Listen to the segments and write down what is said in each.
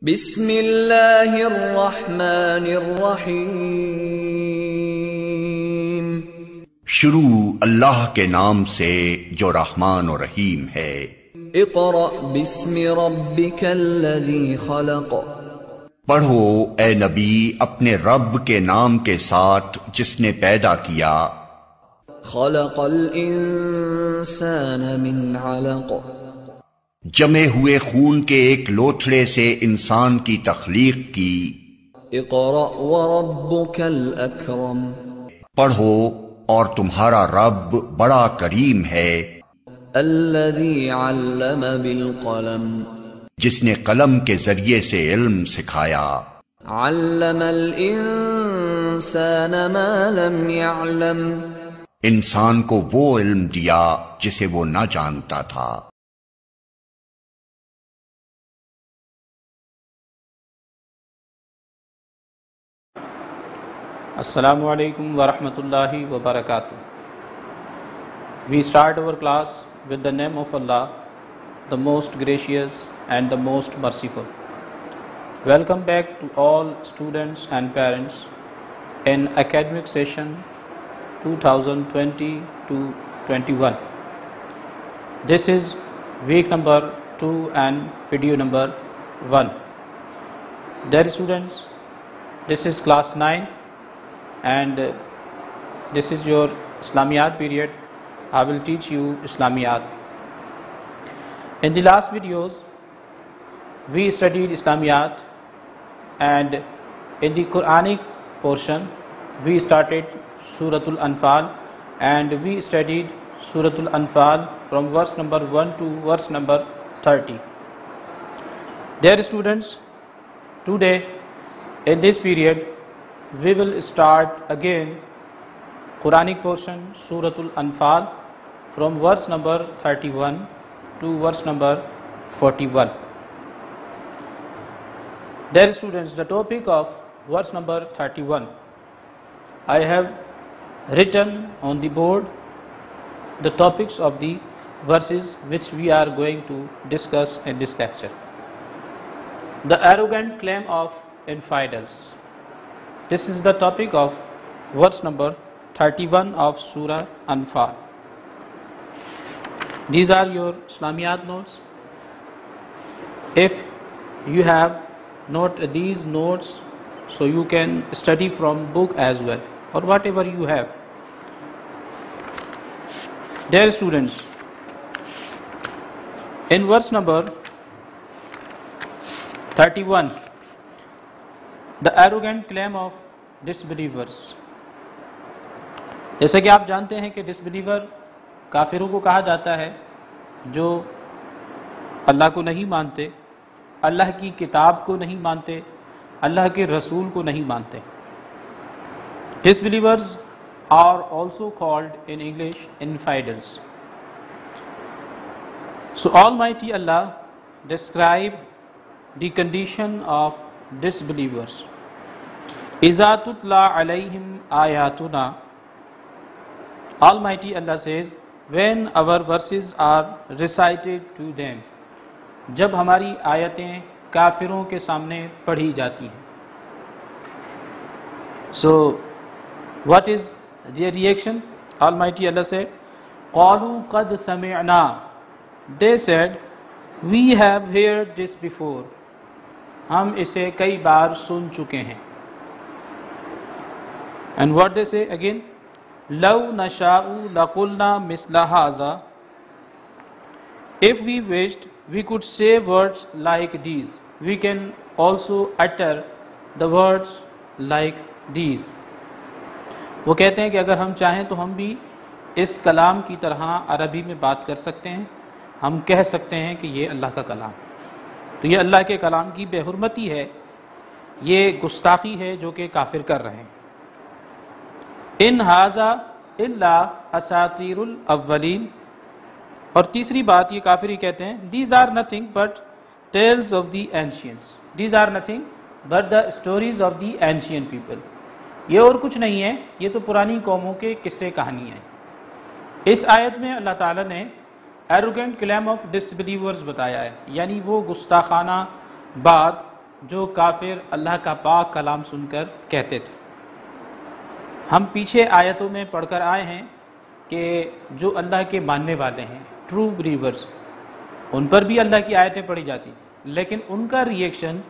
بسم اللہ الرحمن الرحیم۔ شروع اللہ کے نام سے جو رحمان و رحیم ہے۔ اقرأ بسم ربک الذی خلق۔ پڑھو اے نبی اپنے رب کے نام کے ساتھ جس نے پیدا کیا۔ خلق الانسان من علق۔ جمے ہوئے خون کے ایک لوتھڑے سے انسان کی تخلیق کی۔ اقرأ وربک الاکرم۔ پڑھو اور تمہارا رب بڑا کریم ہے۔ الذی علم بالقلم۔ جس نے قلم کے ذریعے سے علم سکھایا۔ علم الانسان ما لم يعلم۔ انسان کو وہ علم دیا جسے وہ نہ جانتا تھا۔ Assalamu alaikum wa rahmatullahi wa barakatuh. We start our class with the name of Allah, the most gracious and the most merciful. Welcome back to all students and parents in academic session 2020 to 21. This is week number 2 and video number 1. Dear students, this is class 9. And this is your Islamiyat period. I will teach you Islamiyat. In the last videos, we studied Islamiyat, and in the Quranic portion, we started Suratul Anfal, and we studied Suratul Anfal from verse number 1 to verse number 30. Dear students, today in this period, we will start again Quranic portion Suratul Anfal from verse number 31 to verse number 41. Dear students, the topic of verse number 31, I have written on the board the topics of the verses which we are going to discuss in this lecture. The arrogant claim of infidels. This is the topic of verse number 31 of Surah Anfal. These are your Islamiyat notes. If you have not these notes, so you can study from book as well, or whatever you have. Dear students, in verse number 31, the arrogant claim of disbelievers. جیسا کہ آپ جانتے ہیں کہ ڈسبلیور کافروں کو کہا جاتا ہے جو اللہ کو نہیں مانتے، اللہ کی کتاب کو نہیں مانتے، اللہ کے رسول کو نہیں مانتے. Disbelievers are also called in English infidels. So Almighty Allah described the condition of disbelievers. Iza tutla alayhim ayatuna. Almighty Allah says, when our verses are recited to them, جب ہماری آیتیں کافروں کے سامنے پڑھی جاتی ہیں. So what is their reaction? Almighty Allah said, قالوا قد سمعنا. They said, we have heard this before. ہم اسے کئی بار سن چکے ہیں. And what they say again? لو نشاء لقلنا مثل هذا. If we wished, we could say words like these. We can also utter the words like these. وہ کہتے ہیں کہ اگر ہم چاہیں تو ہم بھی اس کلام کی طرح عربی میں بات کر سکتے ہیں. ہم کہہ سکتے ہیں کہ یہ اللہ کا کلام. تو یہ اللہ کے کلام کی بے حرمتی ہے، یہ گستاخی ہے جو کہ کافر کر رہے ہیں. ان ھذا الا اساطیر الاولین. اور تیسری بات یہ کافر ہی کہتے ہیں, these are nothing but tales of the ancients. These are nothing but the stories of the ancient people. یہ اور کچھ نہیں ہے, یہ تو پرانی قوموں کے قصے کہانی ہیں. اس آیت میں اللہ تعالیٰ نے arrogant claim of disbelievers بتایا ہے, یعنی وہ گستاخانہ بات جو کافر اللہ کا پاک کلام سن کر کہتے تھے۔ ہم پیچھے آیتوں میں پڑھ کر آئے ہیں کہ جو اللہ کے ماننے والے ہیں، ٹرو بلیورز، ان پر بھی اللہ کی آیتیں پڑھی جاتی تھیں، لیکن ان کا ریئیکشن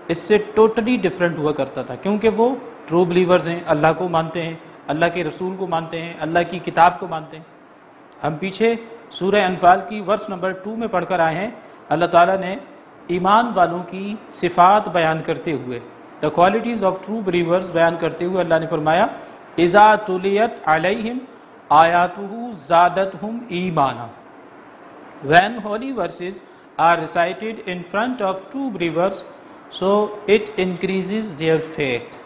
اس سے ٹوٹلی ڈیفرنٹ ہوا کرتا تھا، کیونکہ وہ ٹرو بلیورز ہیں، اللہ کو مانتے ہیں، اللہ کے رسول کو مانتے ہیں، اللہ کی کتاب کو مانتے ہیں۔ ہم پیچھے سورہ انفال کی ورس نمبر 2 میں پڑھ کر آئے ہیں، اللہ تعالیٰ نے ایمان والوں کی صفات بیان کرتے ہوئے، the qualities of true believers بیان کرتے ہوئے اللہ نے فرمایا اذا تلیت علیہم آیاتہ زادتہم ایمانا. When holy verses are recited in front of true believers, so it increases their faith.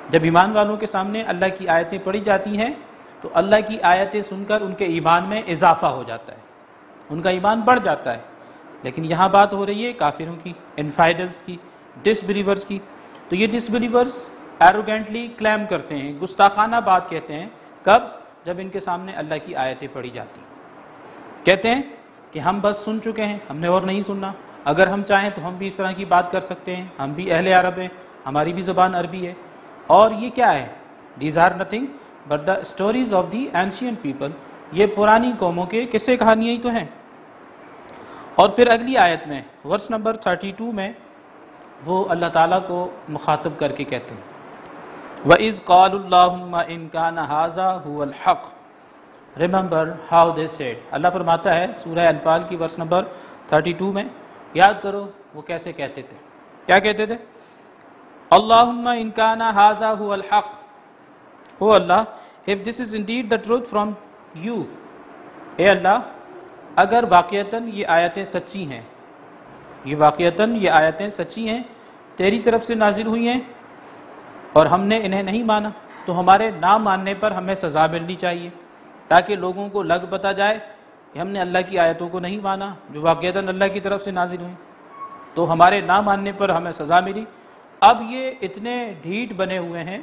جب ایمان والوں کے سامنے اللہ کی آیتیں پڑھی جاتی ہیں تو اللہ کی آیتیں سن کر ان کے ایمان میں اضافہ ہو جاتا ہے، ان کا ایمان بڑھ جاتا ہے۔ لیکن یہاں بات ہو رہی ہے کافروں کی، انفائڈلز کی، ڈس بلیورز کی۔ تو یہ ڈس بلیورز ایروگینٹلی کلیم کرتے ہیں، گستاخانہ بات کہتے ہیں، کب؟ جب ان کے سامنے اللہ کی آیتیں پڑھی جاتی ہیں۔ کہتے ہیں کہ ہم بس سن چکے ہیں، ہم نے اور نہیں سننا، اگر ہم چاہیں تو ہم بھی اس طرح کی بات کر سکتے ہیں، ہم بھی اہل عرب ہیں، ہماری بھی زبان عربی ہے۔ اور یہ کیا ہے؟ These are nothing but the stories of the ancient people, یہ پرانی قوموں کے قصے کہانیاں ہی تو ہیں۔ اور پھر اگلی آیت میں ورس نمبر 32 میں وہ اللہ تعالیٰ کو مخاطب کر کے کہتے ہیں وَإِذْ قَالُوا اللَّهُمَّ إِنْ كَانَ هَذَا هُوَ الْحَقُّ Remember how they said. اللہ فرماتا ہے سورہ انفال کی ورس نمبر 32 میں، یاد کرو وہ کیسے کہتے تھے، کیا کہتے تھے؟ اللہم ان کان ھذا ھو الحق، او اللہ if this is indeed the truth from you، اے اللہ اگر واقعتاً یہ آیتیں سچی ہیں، یہ واقعتاً یہ آیتیں سچی ہیں، تیری طرف سے نازل ہوئی ہیں اور ہم نے انہیں نہیں مانا، تو ہمارے نہ ماننے پر ہمیں سزا ملنی چاہیے، تاکہ لوگوں کو لگ پتہ جائے کہ ہم نے اللہ کی آیتوں کو نہیں مانا جو واقعتاً اللہ کی طرف سے نازل ہوئی، تو ہمارے نہ ماننے پر ہمیں سزا ملی۔ اب یہ اتنے ڈھیٹ بنے ہوئے ہیں،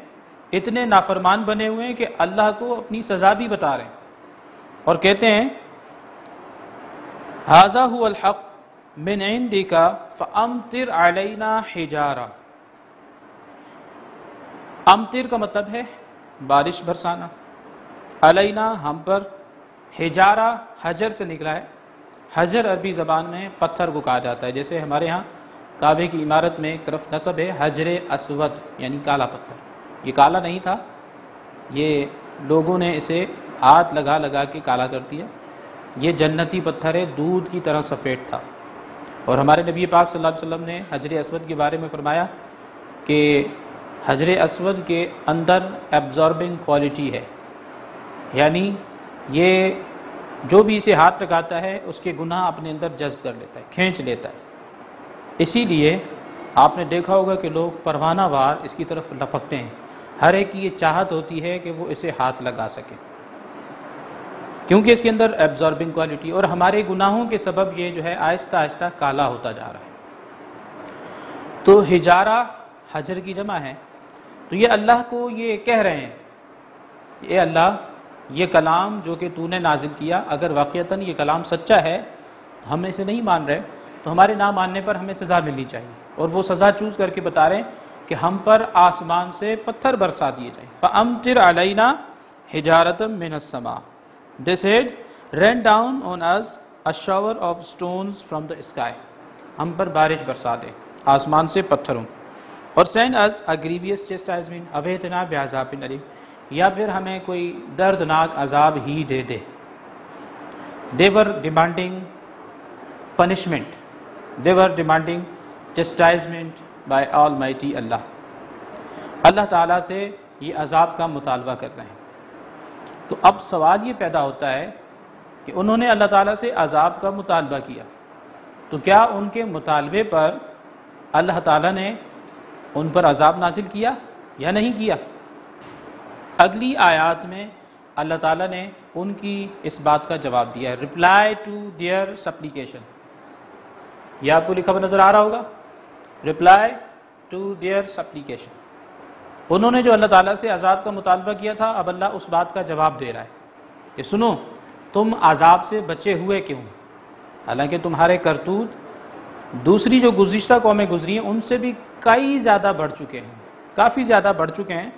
اتنے نافرمان بنے ہوئے ہیں کہ اللہ کو اپنی سزا بھی بتا رہے ہیں اور کہتے ہیں ھذا ھو الحق من عندک فامطر علینا حجارہ۔ امطر کا مطلب ہے بارش برسانا، علینا ہم پر، حجارہ حجر سے نکلا ہے، حجر عربی زبان میں پتھر کو کہا جاتا ہے، جیسے ہمارے ہاں کعبے کی عمارت میں ایک طرف نصب ہے حجر اسود یعنی کالا پتھر، یہ کالا نہیں تھا، یہ لوگوں نے اسے ہاتھ لگا لگا کے کالا کر دیا، یہ جنتی پتھر ہے، دودھ کی طرح سفید تھا۔ اور ہمارے نبی پاک صلی اللہ علیہ وسلم نے حجر اسود کے بارے میں فرمایا کہ حجر اسود کے اندر ایبزاربنگ کوالٹی ہے، یعنی یہ جو بھی اسے ہاتھ لگاتا ہے اس کے گناہ اپنے اندر جذب کر لیتا ہے، کھینچ لیتا ہے۔ اسی لیے آپ نے دیکھا ہوگا کہ لوگ پروانہ وار اس کی طرف لپکتے ہیں، ہر ایک کی یہ چاہت ہوتی ہے کہ وہ اسے ہاتھ لگا سکے، کیونکہ اس کے اندر ایبزاربنگ کوالٹی، اور ہمارے گناہوں کے سبب یہ جو ہے آہستہ آہستہ کالا ہوتا جا رہا ہے۔ تو حجارہ حجر کی جمع ہے، تو یہ اللہ کو یہ کہہ رہے ہیں اے اللہ یہ کلام جو کہ تو نے نازل کیا، اگر واقعتاً یہ کلام سچا ہے، ہم اسے نہیں مان رہے، تو ہمارے نہ ماننے پر ہمیں سزا ملنی چاہیے۔ اور وہ سزا چوز کر کے بتا رہے ہیں کہ ہم پر آسمان سے پتھر برسا دیے جائیں۔ فَأَمْطِرْ عَلَيْنَا حِجَارَةً مِّنَ السَّمَاءِ They said, rain down on us a shower of stones from the sky. ہم پر بارش برسا دے آسمان سے پتھروں، اور send us a grievous chastisement أَوْ بِعَذَابٍ أَلِيمٍ، یا پھر ہمیں کوئی دردناک عذاب ہی دے دے۔ They were demanding punishment. They were demanding chastisement by Almighty Allah. اللہ تعالیٰ سے یہ عذاب کا مطالبہ کر رہے ہیں۔ تو اب سوال یہ پیدا ہوتا ہے کہ انہوں نے اللہ تعالیٰ سے عذاب کا مطالبہ کیا، تو کیا ان کے مطالبے پر اللہ تعالیٰ نے ان پر عذاب نازل کیا یا نہیں کیا؟ اگلی آیات میں اللہ تعالیٰ نے ان کی اس بات کا جواب دیا ہے، reply to their supplication۔ یہ آپ کو لکھا ہوا نظر آ رہا ہوگا، reply to their supplication۔ انہوں نے جو اللہ تعالیٰ سے عذاب کا مطالبہ کیا تھا، اب اللہ اس بات کا جواب دے رہا ہے کہ سنو تم عذاب سے بچے ہوئے کیوں، حالانکہ تمہارے کرتوت دوسری جو گزشتہ قومیں گزری ہیں ان سے بھی کئی زیادہ بڑھ چکے ہیں، کافی زیادہ بڑھ چکے ہیں،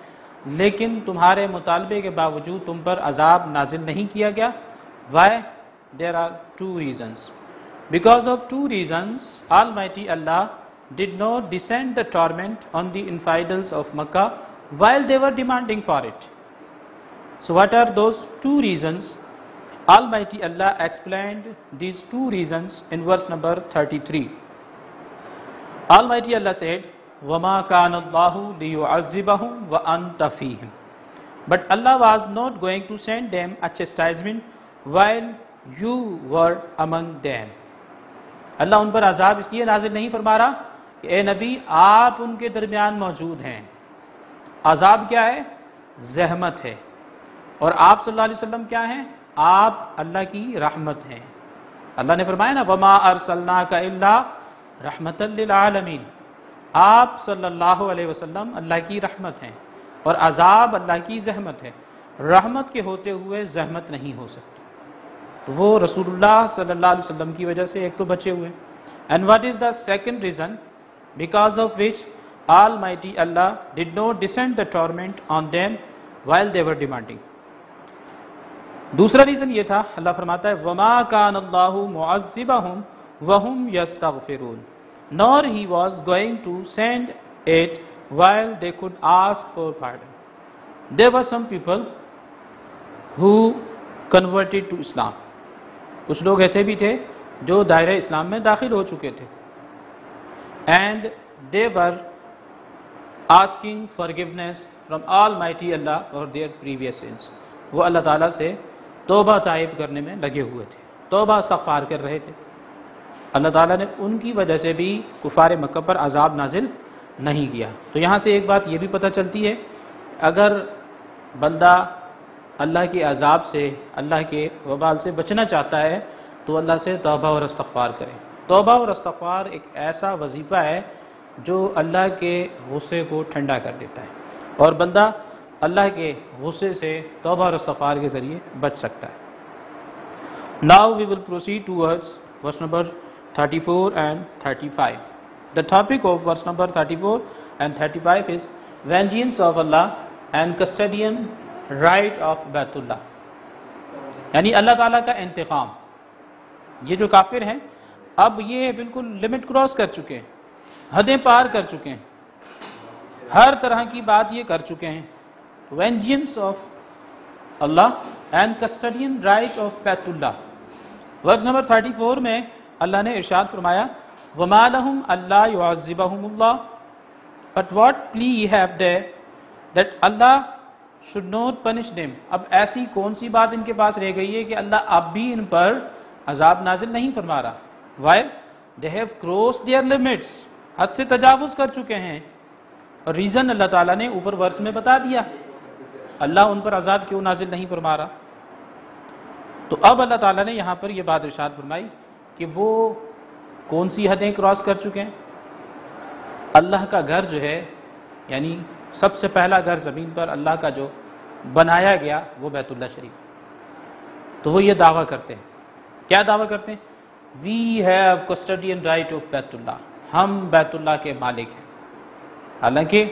لیکن تمہارے مطالبے کے باوجود تم پر عذاب نازل نہیں کیا گیا. Why? There are two reasons. Because of two reasons, Almighty Allah did not descend the torment on the infidels of Makkah while they were demanding for it. So what are those two reasons? Almighty Allah explained these two reasons in verse number 33. Almighty Allah said, وَمَا كَانَ اللَّهُ لِيُعَذِّبَهُمْ وَأَنْتَ فِيهِمْ. But Allah was not going to send them a chastisement while you were among them. اللہ ان پر عذاب اس لیے نازل نہیں فرما رہا کہ اے نبی آپ ان کے درمیان موجود ہیں. عذاب کیا ہے؟ زحمت ہے. اور آپ صلی اللہ علیہ وسلم کیا ہیں؟ آپ اللہ کی رحمت ہیں. اللہ نے فرمایا نا وَمَا أَرْسَلْنَاكَ إِلَّا رَحْمَةً لِلْعَالَمِينَ. آپ صلی اللہ علیہ وسلم اللہ کی رحمت ہیں اور عذاب اللہ کی زحمت ہے. رحمت کے ہوتے ہوئے زحمت نہیں ہو سکتی. تو وہ رسول اللہ صلی اللہ علیہ وسلم کی وجہ سے ایک تو بچے ہوئے. And what is the second reason because of which Almighty Allah did not descend the torment on them while they were demanding. دوسرا ریزن یہ تھا، اللہ فرماتا ہے وَمَا كَانَ اللَّهُ مُعَذِّبَهُمْ وَهُمْ يَسْتَغْفِرُونَ. Nor he was going to send it while they could ask for pardon. There were some people who converted to Islam. کچھ لوگ ایسے بھی تھے جو دائرہ اسلام میں داخل ہو چکے تھے. And they were asking forgiveness from Almighty Allah for their previous sins. وہ اللہ تعالیٰ سے توبہ طائب کرنے میں لگے ہوئے تھے، توبہ استغفار کر رہے تھے. اللہ تعالیٰ نے ان کی وجہ سے بھی کفار مکہ پر عذاب نازل نہیں کیا. تو یہاں سے ایک بات یہ بھی پتہ چلتی ہے، اگر بندہ اللہ کے عذاب سے، اللہ کے وبال سے بچنا چاہتا ہے تو اللہ سے توبہ اور استغفار کرے. توبہ اور استغفار ایک ایسا وظیفہ ہے جو اللہ کے غصے کو ٹھنڈا کر دیتا ہے، اور بندہ اللہ کے غصے سے توبہ اور استغفار کے ذریعے بچ سکتا ہے. Now we will proceed towards verse number 34 and 35. The topic of verse number 34 and 35 is vengeance of Allah and custodian right of بیت اللہ. یعنی اللہ تعالیٰ کا انتقام. یہ جو کافر ہیں اب یہ بالکل لمٹ کراس کر چکے ہیں، حدیں پار کر چکے ہیں، ہر طرح کی بات یہ کر چکے ہیں. vengeance of Allah and custodian right of بیت اللہ. ورس نمبر 34 میں اللہ نے ارشاد فرمایا وَمَا لَهُمْ أَلَّا يُعَذِّبَهُمُ اللَّهُ. But what plea have they that Allah should not punish them. اب ایسی کون سی بات ان کے پاس رہ گئی ہے کہ اللہ اب بھی ان پر عذاب نازل نہیں فرما رہا. while they have crossed their limits. حد سے تجاوز کر چکے ہیں. اور ریزن اللہ تعالیٰ نے اوپر ورس میں بتا دیا اللہ ان پر عذاب کیوں نازل نہیں فرما رہا. تو اب اللہ تعالیٰ نے یہاں پر یہ بات ارشاد فرمائی کہ وہ کون سی حدیں کراس کر چکے ہیں. اللہ کا گھر جو ہے، یعنی سب سے پہلا گھر زمین پر اللہ کا جو بنایا گیا وہ بیت اللہ شریف. تو وہ یہ دعویٰ کرتے ہیں، کیا دعویٰ کرتے ہیں؟ وی ہیو کسٹڈین رائٹ آف بیت اللہ. ہم بیت اللہ کے مالک ہیں. حالانکہ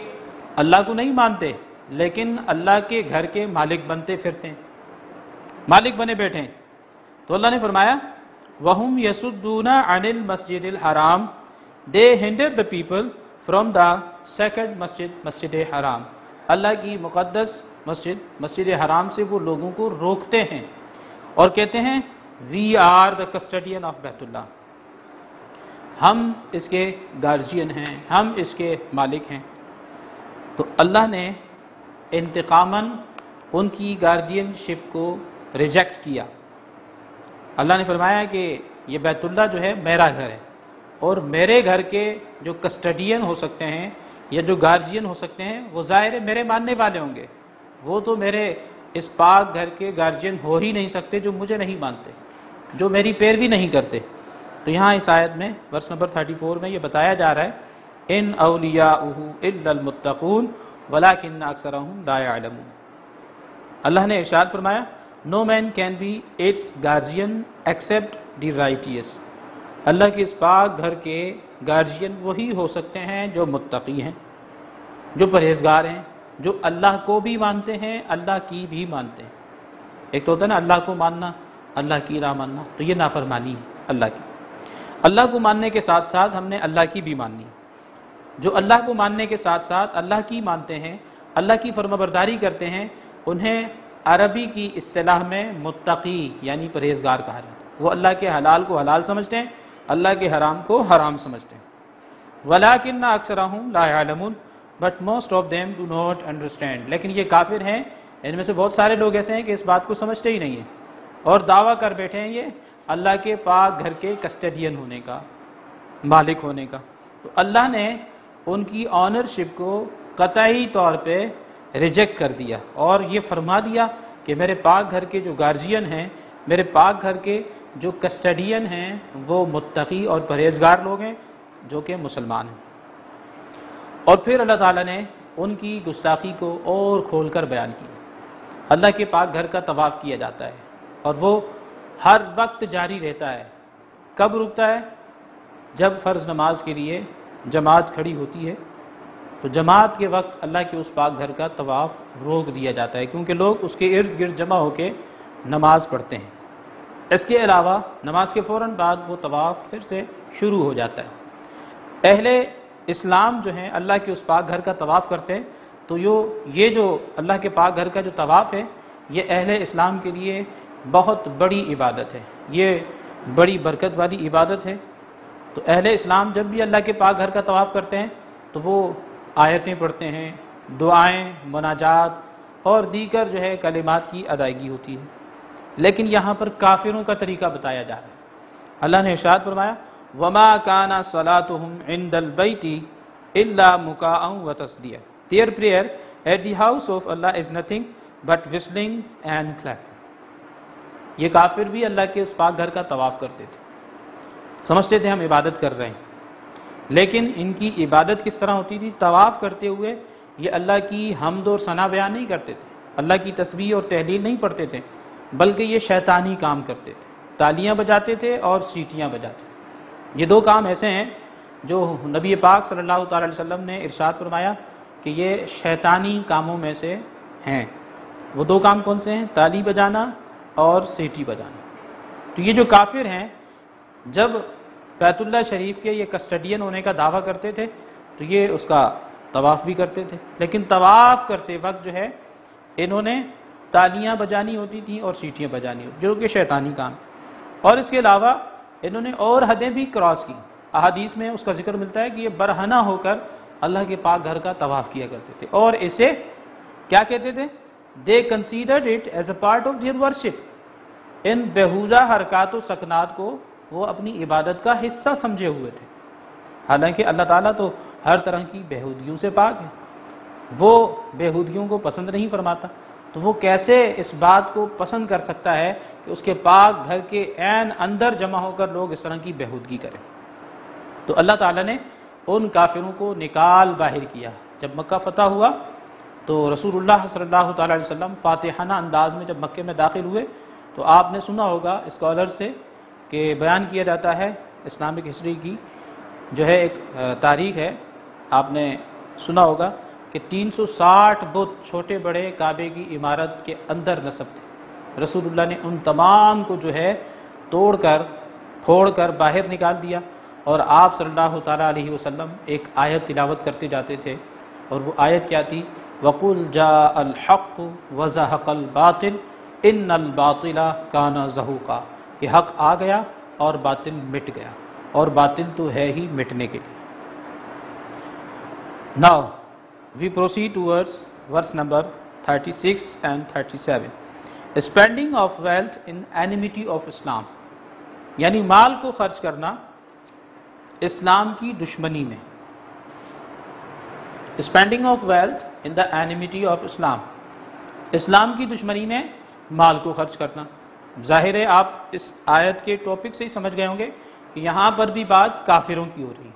اللہ کو نہیں مانتے لیکن اللہ کے گھر کے مالک بنتے پھرتے ہیں، مالک بنے بیٹھے ہیں. تو اللہ نے فرمایا وَهُمْ يَسُدُّونَ عَنِ الْمَسْجِدِ الْحَرَامِ. They hinder the people from the sacred مسجد حرام. اللہ کی مقدس مسجد حرام سے وہ لوگوں کو روکتے ہیں اور کہتے ہیں we are the custodian of بیت اللہ. ہم اس کے گارجین ہیں، ہم اس کے مالک ہیں. تو اللہ نے انتقاماً ان کی گارجین شپ کو ریجیکٹ کیا. اللہ نے فرمایا کہ یہ بیت اللہ جو ہے میرا گھر ہے اور میرے گھر کے جو کسٹڈین ہو سکتے ہیں یا جو گارجین ہو سکتے ہیں وہ ظاہر ہے میرے ماننے والے ہوں گے. وہ تو میرے اس پاک گھر کے گارجین ہو ہی نہیں سکتے جو مجھے نہیں مانتے، جو میری پیروی نہیں کرتے. تو یہاں اس آیت میں ورس نمبر 34 میں یہ بتایا جا رہا ہے ان اولیاؤہ الا المتقون ولکن اکثرہم لا یعلمون. اللہ نے ارشاد فرمایا No man can be its guardian except the righteous. اللہ کے اس پاک گھر کے گارجین وہی ہو سکتے ہیں جو متقی ہیں، جو پرہیزگار ہیں، جو اللہ کو بھی مانتے ہیں، اللہ کی بھی مانتے ہیں۔ ایک تو ہوتا ہے نا اللہ کو ماننا، اللہ کی نہ ماننا، تو یہ نافرمانی ہے اللہ کی۔ اللہ کو ماننے کے ساتھ ساتھ ہم نے اللہ کی بھی ماننی، جو اللہ کو ماننے کے ساتھ ساتھ اللہ کی مانتے ہیں، اللہ کی فرمانبرداری کرتے ہیں، انہیں عربی کی اصطلاح میں متقی یعنی پرہیزگار کہا جاتا ہے۔ وہ اللہ کے حلال کو حلال سمجھتے ہیں، اللہ کے حرام کو حرام سمجھتے ہیں۔ وَلَٰكِنَّ أَكْثَرَهُمْ لَا يَعْلَمُونَ but most of them do not understand۔ لیکن یہ کافر ہیں، ان میں سے بہت سارے لوگ ایسے ہیں کہ اس بات کو سمجھتے ہی نہیں ہیں، اور دعویٰ کر بیٹھے ہیں یہ اللہ کے پاک گھر کے کسٹڈین ہونے کا، مالک ہونے کا۔ تو اللہ نے ان کی آنرشپ کو قطعی طور پہ ریجیکٹ کر دیا، اور یہ فرما دیا کہ میرے پاک گھر کے جو گارجین ہیں، میرے پاک گھر کے جو کسٹڈین ہیں، وہ متقی اور پرہیزگار لوگ ہیں جو کہ مسلمان ہیں۔ اور پھر اللہ تعالیٰ نے ان کی گستاخی کو اور کھول کر بیان کیا۔ اللہ کے پاک گھر کا طواف کیا جاتا ہے، اور وہ ہر وقت جاری رہتا ہے۔ کب رکتا ہے؟ جب فرض نماز کے لیے جماعت کھڑی ہوتی ہے، تو جماعت کے وقت اللہ کے اس پاک گھر کا طواف روک دیا جاتا ہے، کیونکہ لوگ اس کے ارد گرد جمع ہو کے نماز پڑھتے ہیں۔ اس کے علاوہ نماز کے فوراً بعد وہ طواف پھر سے شروع ہو جاتا ہے۔ اہل اسلام جو ہیں اللہ کے اس پاک گھر کا طواف کرتے ہیں، تو یہ جو اللہ کے پاک گھر کا جو طواف ہے، یہ اہل اسلام کے لیے بہت بڑی عبادت ہے، یہ بڑی برکت والی عبادت ہے۔ تو اہل اسلام جب بھی اللہ کے پاک گھر کا طواف کرتے ہیں تو وہ آیتیں پڑھتے ہیں، دعائیں، مناجات اور دیگر جو ہے کلمات کی ادائیگی ہوتی ہے۔ لیکن یہاں پر کافروں کا طریقہ بتایا جا رہا ہے۔ اللہ نے ارشاد فرمایا وَمَا كَانَ صَلَاتُهُمْ عِنْدَ الْبَيْتِ إِلَّا مُكَاءً وَتَصْدِيَةً Their prayer at the house of Allah is nothing but whistling and clapping۔ یہ کافر بھی اللہ کے اس پاک گھر کا طواف کرتے تھے، سمجھتے تھے ہم عبادت کر رہے ہیں، لیکن ان کی عبادت کس طرح ہوتی تھی؟ طواف کرتے ہوئے یہ اللہ کی حمد اور ثنا بیان نہیں کرتے تھے، اللہ کی تسبیح اور تحلیل نہیں پڑھتے تھے، بلکہ یہ شیطانی کام کرتے تھے، تالیاں بجاتے تھے اور سیٹیاں بجاتے تھے۔ یہ دو کام ایسے ہیں جو نبی پاک صلی اللہ تعالی علیہ وسلم نے ارشاد فرمایا کہ یہ شیطانی کاموں میں سے ہیں۔ وہ دو کام کون سے ہیں؟ تالی بجانا اور سیٹی بجانا۔ تو یہ جو کافر ہیں جب بیت اللہ شریف کے یہ کسٹڈین ہونے کا دعویٰ کرتے تھے تو یہ اس کا طواف بھی کرتے تھے، لیکن طواف کرتے وقت جو ہے انہوں نے تالیاں بجانی ہوتی تھیں اور سیٹیاں بجانی ہوتی، جو کہ شیطانی کام۔ اور اس کے علاوہ انہوں نے اور حدیں بھی کراس کی۔ احادیث میں اس کا ذکر ملتا ہے کہ یہ برہنہ ہو کر اللہ کے پاک گھر کا طواف کیا کرتے تھے، اور اسے کیا کہتے تھے؟ they considered it as a part of their worship۔ ان بیہودہ حرکات و سکنات کو وہ اپنی عبادت کا حصہ سمجھے ہوئے تھے، حالانکہ اللہ تعالیٰ تو ہر طرح کی بیہودیوں سے پاک ہے، وہ بیہودیوں کو پسند نہیں فرماتا، تو وہ کیسے اس بات کو پسند کر سکتا ہے کہ اس کے پاک گھر کے عین اندر جمع ہو کر لوگ اس طرح کی بیہودگی کریں۔ تو اللہ تعالیٰ نے ان کافروں کو نکال باہر کیا۔ جب مکہ فتح ہوا تو رسول اللہ صلی اللہ تعالیٰ علیہ وسلم فاتحانہ انداز میں جب مکے میں داخل ہوئے تو آپ نے سنا ہوگا اسکالر سے کہ بیان کیا جاتا ہے، اسلامک ہسٹری کی جو ہے ایک تاریخ ہے، آپ نے سنا ہوگا کہ 360 بت چھوٹے بڑے کعبے کی عمارت کے اندر نصب تھے۔ رسول اللہ نے ان تمام کو جو ہے توڑ کر پھوڑ کر باہر نکال دیا، اور آپ صلی اللہ تعالیٰ علیہ وسلم ایک آیت تلاوت کرتے جاتے تھے، اور وہ آیت کیا تھی؟ وَقُلْ جَاءَ الْحَقُّ وَزَهَقَ الْبَاطِلُ إِنَّ الْبَاطِلَ كَانَ زَهُوقًا کہ حق آ گیا اور باطل مٹ گیا، اور باطل تو ہے ہی مٹنے کے لیے۔ Now we proceed towards verse number 36 and 37۔ Spending of wealth in enmity of Islam، یعنی مال کو خرچ کرنا اسلام کی دشمنی میں۔ Spending of wealth in the enmity of Islam، اسلام کی دشمنی میں مال کو خرچ کرنا۔ ظاہر ہے آپ اس آیت کے ٹاپک سے ہی سمجھ گئے ہوں گے کہ یہاں پر بھی بات کافروں کی ہو رہی ہے،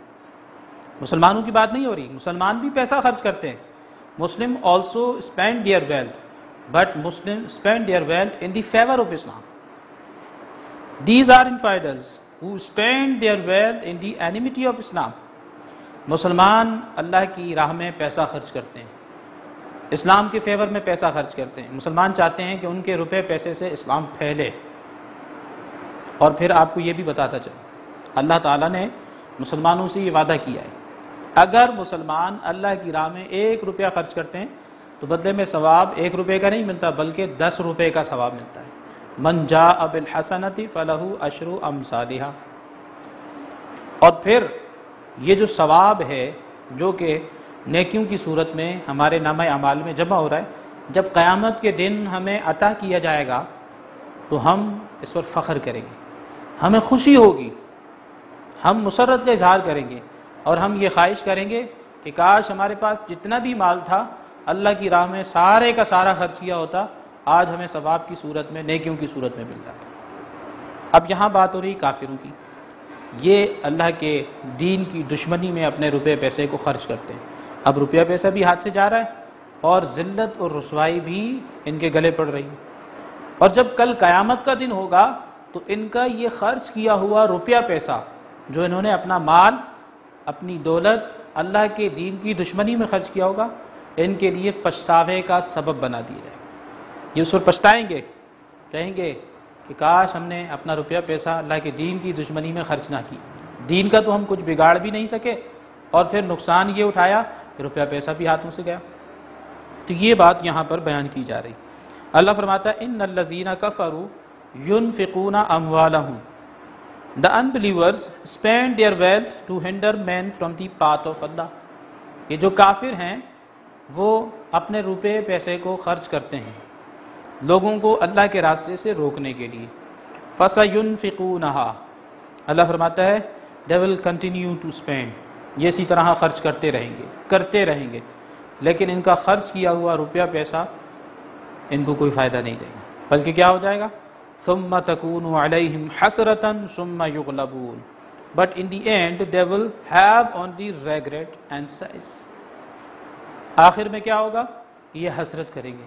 مسلمانوں کی بات نہیں ہو رہی۔ مسلمان بھی پیسہ خرچ کرتے ہیں، مسلم also spend their wealth but Muslims spend their wealth in the favor of Islam۔ These are infidels who spend their wealth in the enmity of Islam. مسلمان اللہ کی راہ میں پیسہ خرچ کرتے ہیں، اسلام کے فیور میں پیسہ خرچ کرتے ہیں. مسلمان چاہتے ہیں کہ ان کے روپے پیسے سے اسلام پھیلے. اور پھر آپ کو یہ بھی بتاتا چلوں، اللہ تعالیٰ نے مسلمانوں سے یہ وعدہ کیا ہے، اگر مسلمان اللہ کی راہ میں 1 روپیہ خرچ کرتے ہیں تو بدلے میں ثواب 1 روپے کا نہیں ملتا بلکہ 10 روپے کا ثواب ملتا ہے. من جاء بالحسنۃ فلہ عشر امثالھا. اور پھر یہ جو ثواب ہے جو کہ نیکیوں کی صورت میں ہمارے نامہ اعمال میں جمع ہو رہا ہے، جب قیامت کے دن ہمیں عطا کیا جائے گا تو ہم اس پر فخر کریں گے، ہمیں خوشی ہوگی، ہم مسرت کا اظہار کریں گے اور ہم یہ خواہش کریں گے کہ کاش ہمارے پاس جتنا بھی مال تھا اللہ کی راہ میں سارے کا سارا خرچ کیا ہوتا، آج ہمیں ثواب کی صورت میں نیکیوں کی صورت میں مل جاتا. اب یہاں بات ہو رہی کافروں کی، یہ اللہ کے دین کی دشمنی میں اپنے روپے پیسے کو خرچ کرتے ہیں. اب روپیہ پیسہ بھی ہاتھ سے جا رہا ہے اور ذلت اور رسوائی بھی ان کے گلے پڑ رہی ہے. اور جب کل قیامت کا دن ہوگا تو ان کا یہ خرچ کیا ہوا روپیہ پیسہ جو انہوں نے اپنا مال اپنی دولت اللہ کے دین کی دشمنی میں خرچ کیا ہوگا، ان کے لیے پچھتاوے کا سبب بنا دیا جائے گا. یہ اس پر پچھتائیں گے، کہیں گے کہ کاش ہم نے اپنا روپیہ پیسہ اللہ کے دین کی دشمنی میں خرچ نہ کی. دین کا تو ہم کچھ بگاڑ بھی نہیں سکے اور پھر نقصان یہ اٹھایا کہ روپیہ پیسہ بھی ہاتھوں سے گیا. تو یہ بات یہاں پر بیان کی جا رہی. اللہ فرماتا ہے ان الذین کفروا ينفقون اموالهم. The unbelievers spend their wealth to hinder men from the path of Allah. یہ جو کافر ہیں وہ اپنے روپے پیسے کو خرچ کرتے ہیں لوگوں کو اللہ کے راستے سے روکنے کے لیے. فَسَيُنْفِقُونَهَا. اللہ فرماتا ہے they will continue to spend. یہ اسی طرح خرچ کرتے رہیں گے لیکن ان کا خرچ کیا ہوا روپیہ پیسہ ان کو کوئی فائدہ نہیں دے گا، بلکہ کیا ہو جائے گا ثُمَّ تَكُونُ عَلَيْهِمْ حَسْرَةً ثُمَّ يُغْلَبُونَ. But in the end they will have only regret and sighs. آخر میں کیا ہوگا؟ یہ حسرت کریں گے،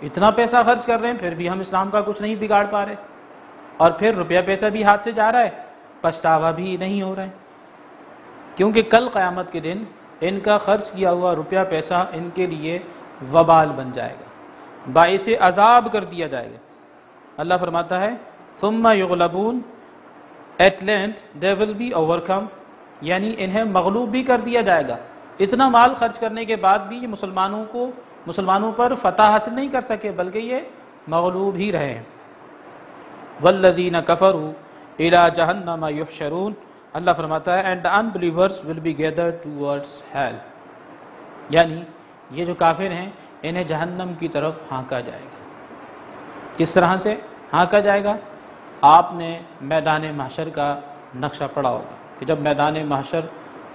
اتنا پیسہ خرچ کر رہے ہیں پھر بھی ہم اسلام کا کچھ نہیں بگاڑ پا رہے، اور پھر روپیہ پیسہ بھی ہاتھ سے جا رہا ہے، پچھتاوا بھی نہیں ہو رہا ہے. کیونکہ کل قیامت کے دن ان کا خرچ کیا ہوا روپیہ پیسہ ان کے لیے وبال بن جائے گا، باعث عذاب کر دیا جائے گا. اللہ فرماتا ہے ثم یغلبون. At length they will be overcome. یعنی انہیں مغلوب بھی کر دیا جائے گا. اتنا مال خرچ کرنے کے بعد بھی یہ مسلمانوں پر فتح حاصل نہیں کر سکے بلکہ یہ مغلوب ہی رہے ہیں. والذین کفروا الی جہنم یحشرون. اللہ فرماتا ہے and the unbelievers will be gathered towards hell. یعنی یہ جو کافر ہیں انہیں جہنم کی طرف ہانکا جائے گا. کس طرح سے ہانکا جائے گا؟ آپ نے میدان محشر کا نقشہ پڑھا ہوگا کہ جب میدان محشر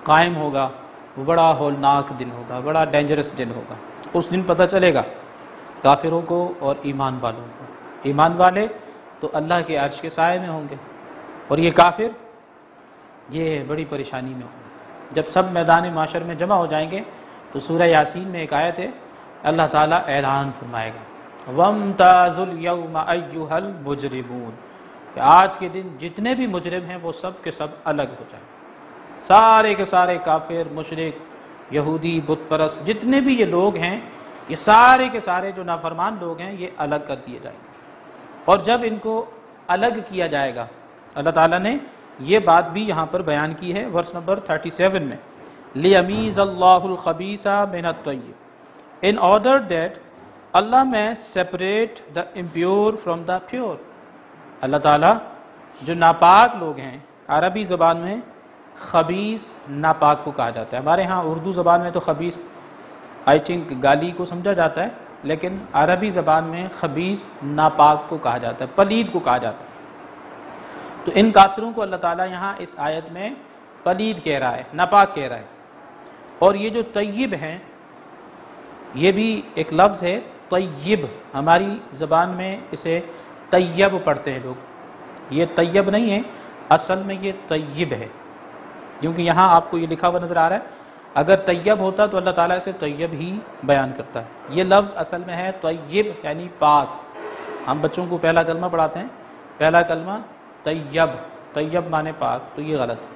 قائم ہوگا وہ بڑا ہولناک دن ہوگا، بڑا ڈینجرس دن ہوگا. اس دن پتہ چلے گا کافروں کو اور ایمان والوں کو. ایمان والے تو اللہ کے عرش کے سائے میں ہوں گے اور یہ کافر یہ بڑی پریشانی میں ہوں گے. جب سب میدان محشر میں جمع ہو جائیں گے تو سورہ یاسین میں ایک آیت ہے، اللہ تعالیٰ اعلان فرمائے گا وَامْتَازُوا الْيَوْمَ أَيُّهَا الْمُجْرِمُونَ کہ آج کے دن جتنے بھی مجرم ہیں وہ سب کے سب الگ ہو جائیں. سارے کے سارے کافر، مشرک، یہودی، بت پرست جتنے بھی یہ لوگ ہیں، یہ سارے کے سارے جو نافرمان لوگ ہیں یہ الگ کر دیے جائیں گے. اور جب ان کو الگ کیا جائے گا، اللہ تعالیٰ نے یہ بات بھی یہاں پر بیان کی ہے ورس نمبر 37 میں لِيَمِيزَ اللَّهُ الْخَبِيثَ مِنَ الطَّيِّبِ in order that Allah may separate the impure from the pure. اللہ تعالیٰ جو ناپاک لوگ ہیں، عربی زبان میں خبیث ناپاک کو کہا جاتا ہے. ہمارے ہاں اردو زبان میں تو خبیث آئی تھنک گالی کو سمجھا جاتا ہے، لیکن عربی زبان میں خبیث ناپاک کو کہا جاتا ہے، پلید کو کہا جاتا ہے. تو ان کافروں کو اللہ تعالیٰ یہاں اس آیت میں پلید کہہ رہا ہے، ناپاک کہہ رہا ہے. اور یہ جو طیب ہیں یہ بھی ایک لفظ ہے طیب. ہماری زبان میں اسے طیب پڑھتے ہیں لوگ. یہ طیب نہیں ہے، اصل میں یہ طیب ہے، کیونکہ یہاں آپ کو یہ لکھا ہوا نظر آ رہا ہے. اگر طیب ہوتا تو اللہ تعالیٰ اسے طیب ہی بیان کرتا ہے. یہ لفظ اصل میں ہے طیب یعنی پاک. ہم بچوں کو پہلا کلمہ پڑھاتے ہیں، پہلا کلمہ طیب طیب مانے پاک، تو یہ غلط ہے،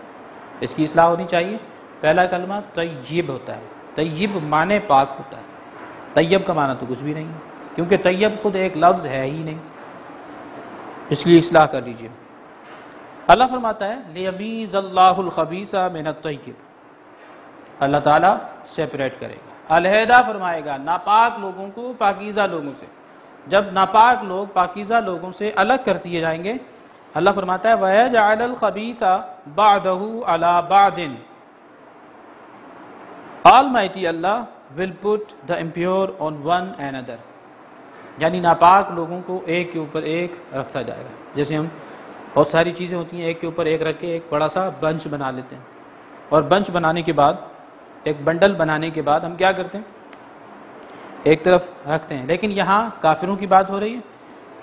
اس کی اصلاح ہونی چاہیے۔ پہلا کلمہ طیب ہوتا ہے، طیب مانے پاک ہوتا ہے، طیب کا معنی تو کچھ بھی نہیں ہے، کیونکہ طیب خود ایک لفظ ہے ہی نہیں، اس لیے اصلاح کر لیجئے۔ اللہ فرماتا ہے لیمیز اللہ الخبیث من الطیب، اللہ تعالیٰ سیپریٹ کرے گا، علیحدہ فرمائے گا ناپاک لوگوں کو پاکیزہ لوگوں سے۔ جب ناپاک لوگ پاکیزہ لوگوں سے الگ کر دیے جائیں گے، اللہ فرماتا ہے وَيَجْعَلَ الْخَبِيثَ بَعْدَهُ عَلَى بَعْدٍ، Almighty Allah will put the impure on one another، یعنی ناپاک لوگوں کو ایک کے اوپر ایک رکھتا جائے گا۔ جیسے ہم بہت ساری چیزیں ہوتی ہیں ایک کے اوپر ایک رکھ کے ایک بڑا سا بنچ بنا لیتے ہیں، اور بنچ بنانے کے بعد، ایک بنڈل بنانے کے بعد ہم کیا کرتے ہیں، ایک طرف رکھتے ہیں۔ لیکن یہاں کافروں کی بات ہو رہی ہے،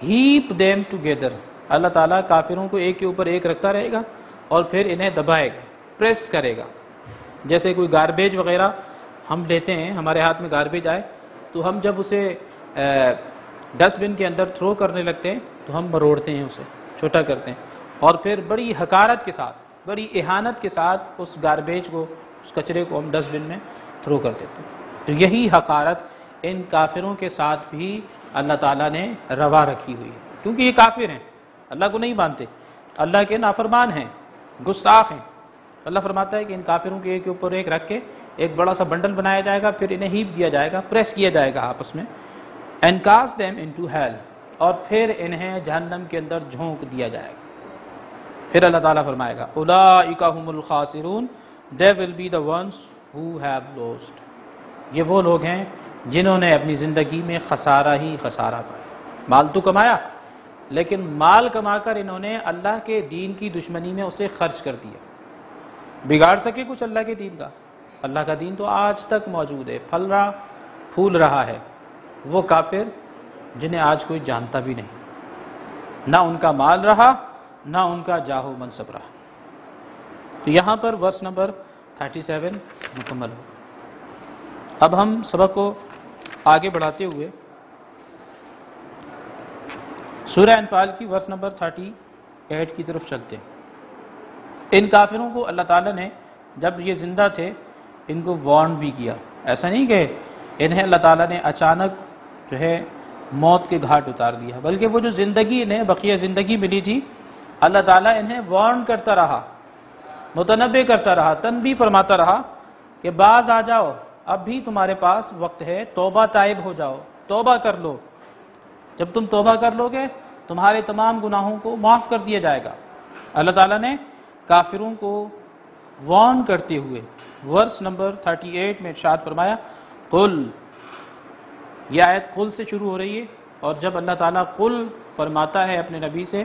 ہیپ دیم ٹوگیدر، اللہ تعالیٰ کافروں کو ایک کے اوپر ایک رکھتا رہے گا اور پھر انہیں دبائے گا، پریس کرے گا۔ جیسے کوئی گاربیج وغیرہ ہم لیتے ہیں، ہمارے ہاتھ میں گاربیج آئے تو ہم جب اسے ڈسٹ بن کے اندر تھرو کرنے لگتے ہیں تو ہم مروڑتے ہیں، اسے چھوٹا کرتے ہیں، اور پھر بڑی حقارت کے ساتھ، بڑی اہانت کے ساتھ اس گاربیج کو، اس کچرے کو ہم ڈسٹ بن میں تھرو کر دیتے ہیں۔ تو یہی حقارت ان کافروں کے ساتھ بھی اللہ تعالیٰ نے روا رکھی ہوئی ہے، کیونکہ یہ کافر ہیں، اللہ کو نہیں مانتے، اللہ کے نافرمان ہیں، گستاخ ہیں۔ اللہ فرماتا ہے کہ ان کافروں کے ایک کے اوپر ایک رکھ کے ایک بڑا سا بنڈل بنایا جائے گا، پھر انہیں ہیپ کیا جائے گا، پریس کیا جائے گا آپس میں، and cast them into hell، اور پھر انہیں جہنم کے اندر جھونک دیا جائے گا۔ پھر اللہ تعالیٰ فرمائے گا اولئک هم الخاسرون، they will be the ones who have lost، یہ وہ لوگ ہیں جنہوں نے اپنی زندگی میں خسارہ ہی خسارہ پایا۔ مال تو کمایا، لیکن مال کما کر انہوں نے اللہ کے دین کی دشمنی میں اسے خرچ کر دیا۔ بگاڑ سکے کچھ اللہ کے دین کا؟ اللہ کا دین تو آج تک موجود ہے، پھل رہا پھول رہا ہے۔ وہ کافر جنہیں آج کوئی جانتا بھی نہیں، نہ ان کا مال رہا نہ ان کا جاہ و منصب رہا۔ تو یہاں پر ورس نمبر 37 مکمل ہو۔ اب ہم سبق کو آگے بڑھاتے ہوئے سورہ انفال کی ورس نمبر 38 کی طرف چلتے ہیں۔ ان کافروں کو اللہ تعالیٰ نے جب یہ زندہ تھے ان کو وارن بھی کیا، ایسا نہیں کہ انہیں اللہ تعالیٰ نے اچانک جو ہے موت کے گھاٹ اتار دیا، بلکہ وہ جو زندگی انہیں بقیہ زندگی ملی تھی، اللہ تعالیٰ انہیں وارن کرتا رہا، متنبع کرتا رہا، تنبیہ فرماتا رہا کہ باز آ جاؤ، اب بھی تمہارے پاس وقت ہے، توبہ تائب ہو جاؤ، توبہ کر لو، جب تم توبہ کر لو گے تمہارے تمام گناہوں کو معاف کر دیا جائے گا۔ اللہ تعالیٰ نے کافروں کو وارن کرتے ہوئے ورس نمبر 38 میں ارشاد فرمایا قل، یہ آیت قل سے شروع ہو رہی ہے، اور جب اللہ تعالیٰ قل فرماتا ہے اپنے نبی سے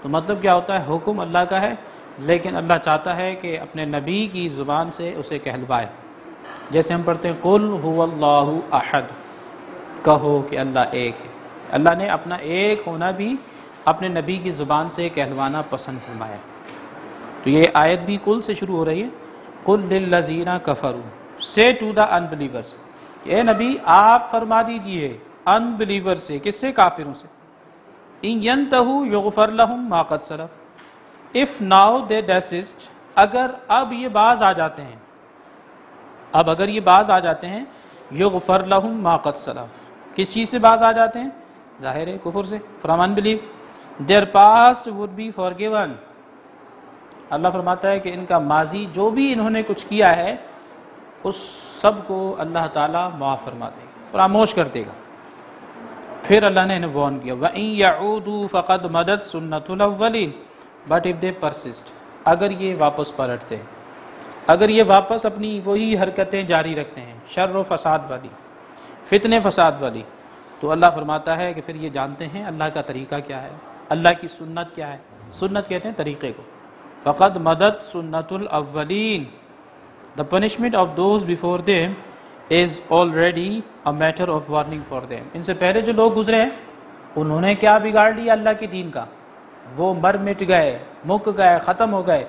تو مطلب کیا ہوتا ہے؟ حکم اللہ کا ہے، لیکن اللہ چاہتا ہے کہ اپنے نبی کی زبان سے اسے کہلوائے۔ جیسے ہم پڑھتے ہیں قل هو اللہ احد، کہو کہ اللہ ایک ہے۔ اللہ نے اپنا ایک ہونا بھی اپنے نبی کی زبان سے کہلوانا پسند فرمایا۔ تو یہ آیت بھی قل سے شروع ہو رہی ہے، قل للذین کفروا، say to the unbelievers، اے نبی آپ فرما دیجئے ان بلیور سے، کس سے؟ کافروں سے، ان ینتہوا یغفر لہم ما قد سلف، if now they desist، اگر اب یہ باز آ جاتے ہیں، اب اگر یہ باز آ جاتے ہیں، یغفر لہم ما قد سلف، کس چیز سے باز آ جاتے ہیں؟ ظاہر ہے کفر سے، from unbelief، their past would be forgiven، اللہ فرماتا ہے کہ ان کا ماضی جو بھی انہوں نے کچھ کیا ہے اس سب کو اللہ تعالیٰ معاف فرما دے گا، فراموش کر دے گا۔ پھر اللہ نے انہیں وارن کیا وَإِن يَعُودُوا فَقَدْ مَدَتْ سُنَّةُ الْأَوَّلِينَ، but if they persist، اگر یہ واپس پلٹتے ہیں، اگر یہ واپس اپنی وہی حرکتیں جاری رکھتے ہیں، شر و فساد والی، فتنے فساد والی، تو اللہ فرماتا ہے کہ پھر یہ جانتے ہیں اللہ کا طریقہ کیا ہے، اللہ کی سنت کیا ہے۔ سنت کہتے ہیں طریقے کو۔ فَقَدْ مَدَتْ سُنَّةُ الْأَوَّلِينَ، the punishment of those before them is already a matter of warning for them، ان سے پہلے جو لوگ گزرے ہیں انہوں نے کیا بگاڑ لیا اللہ کے دین کا، وہ مر مٹ گئے، مک گئے، ختم ہو گئے،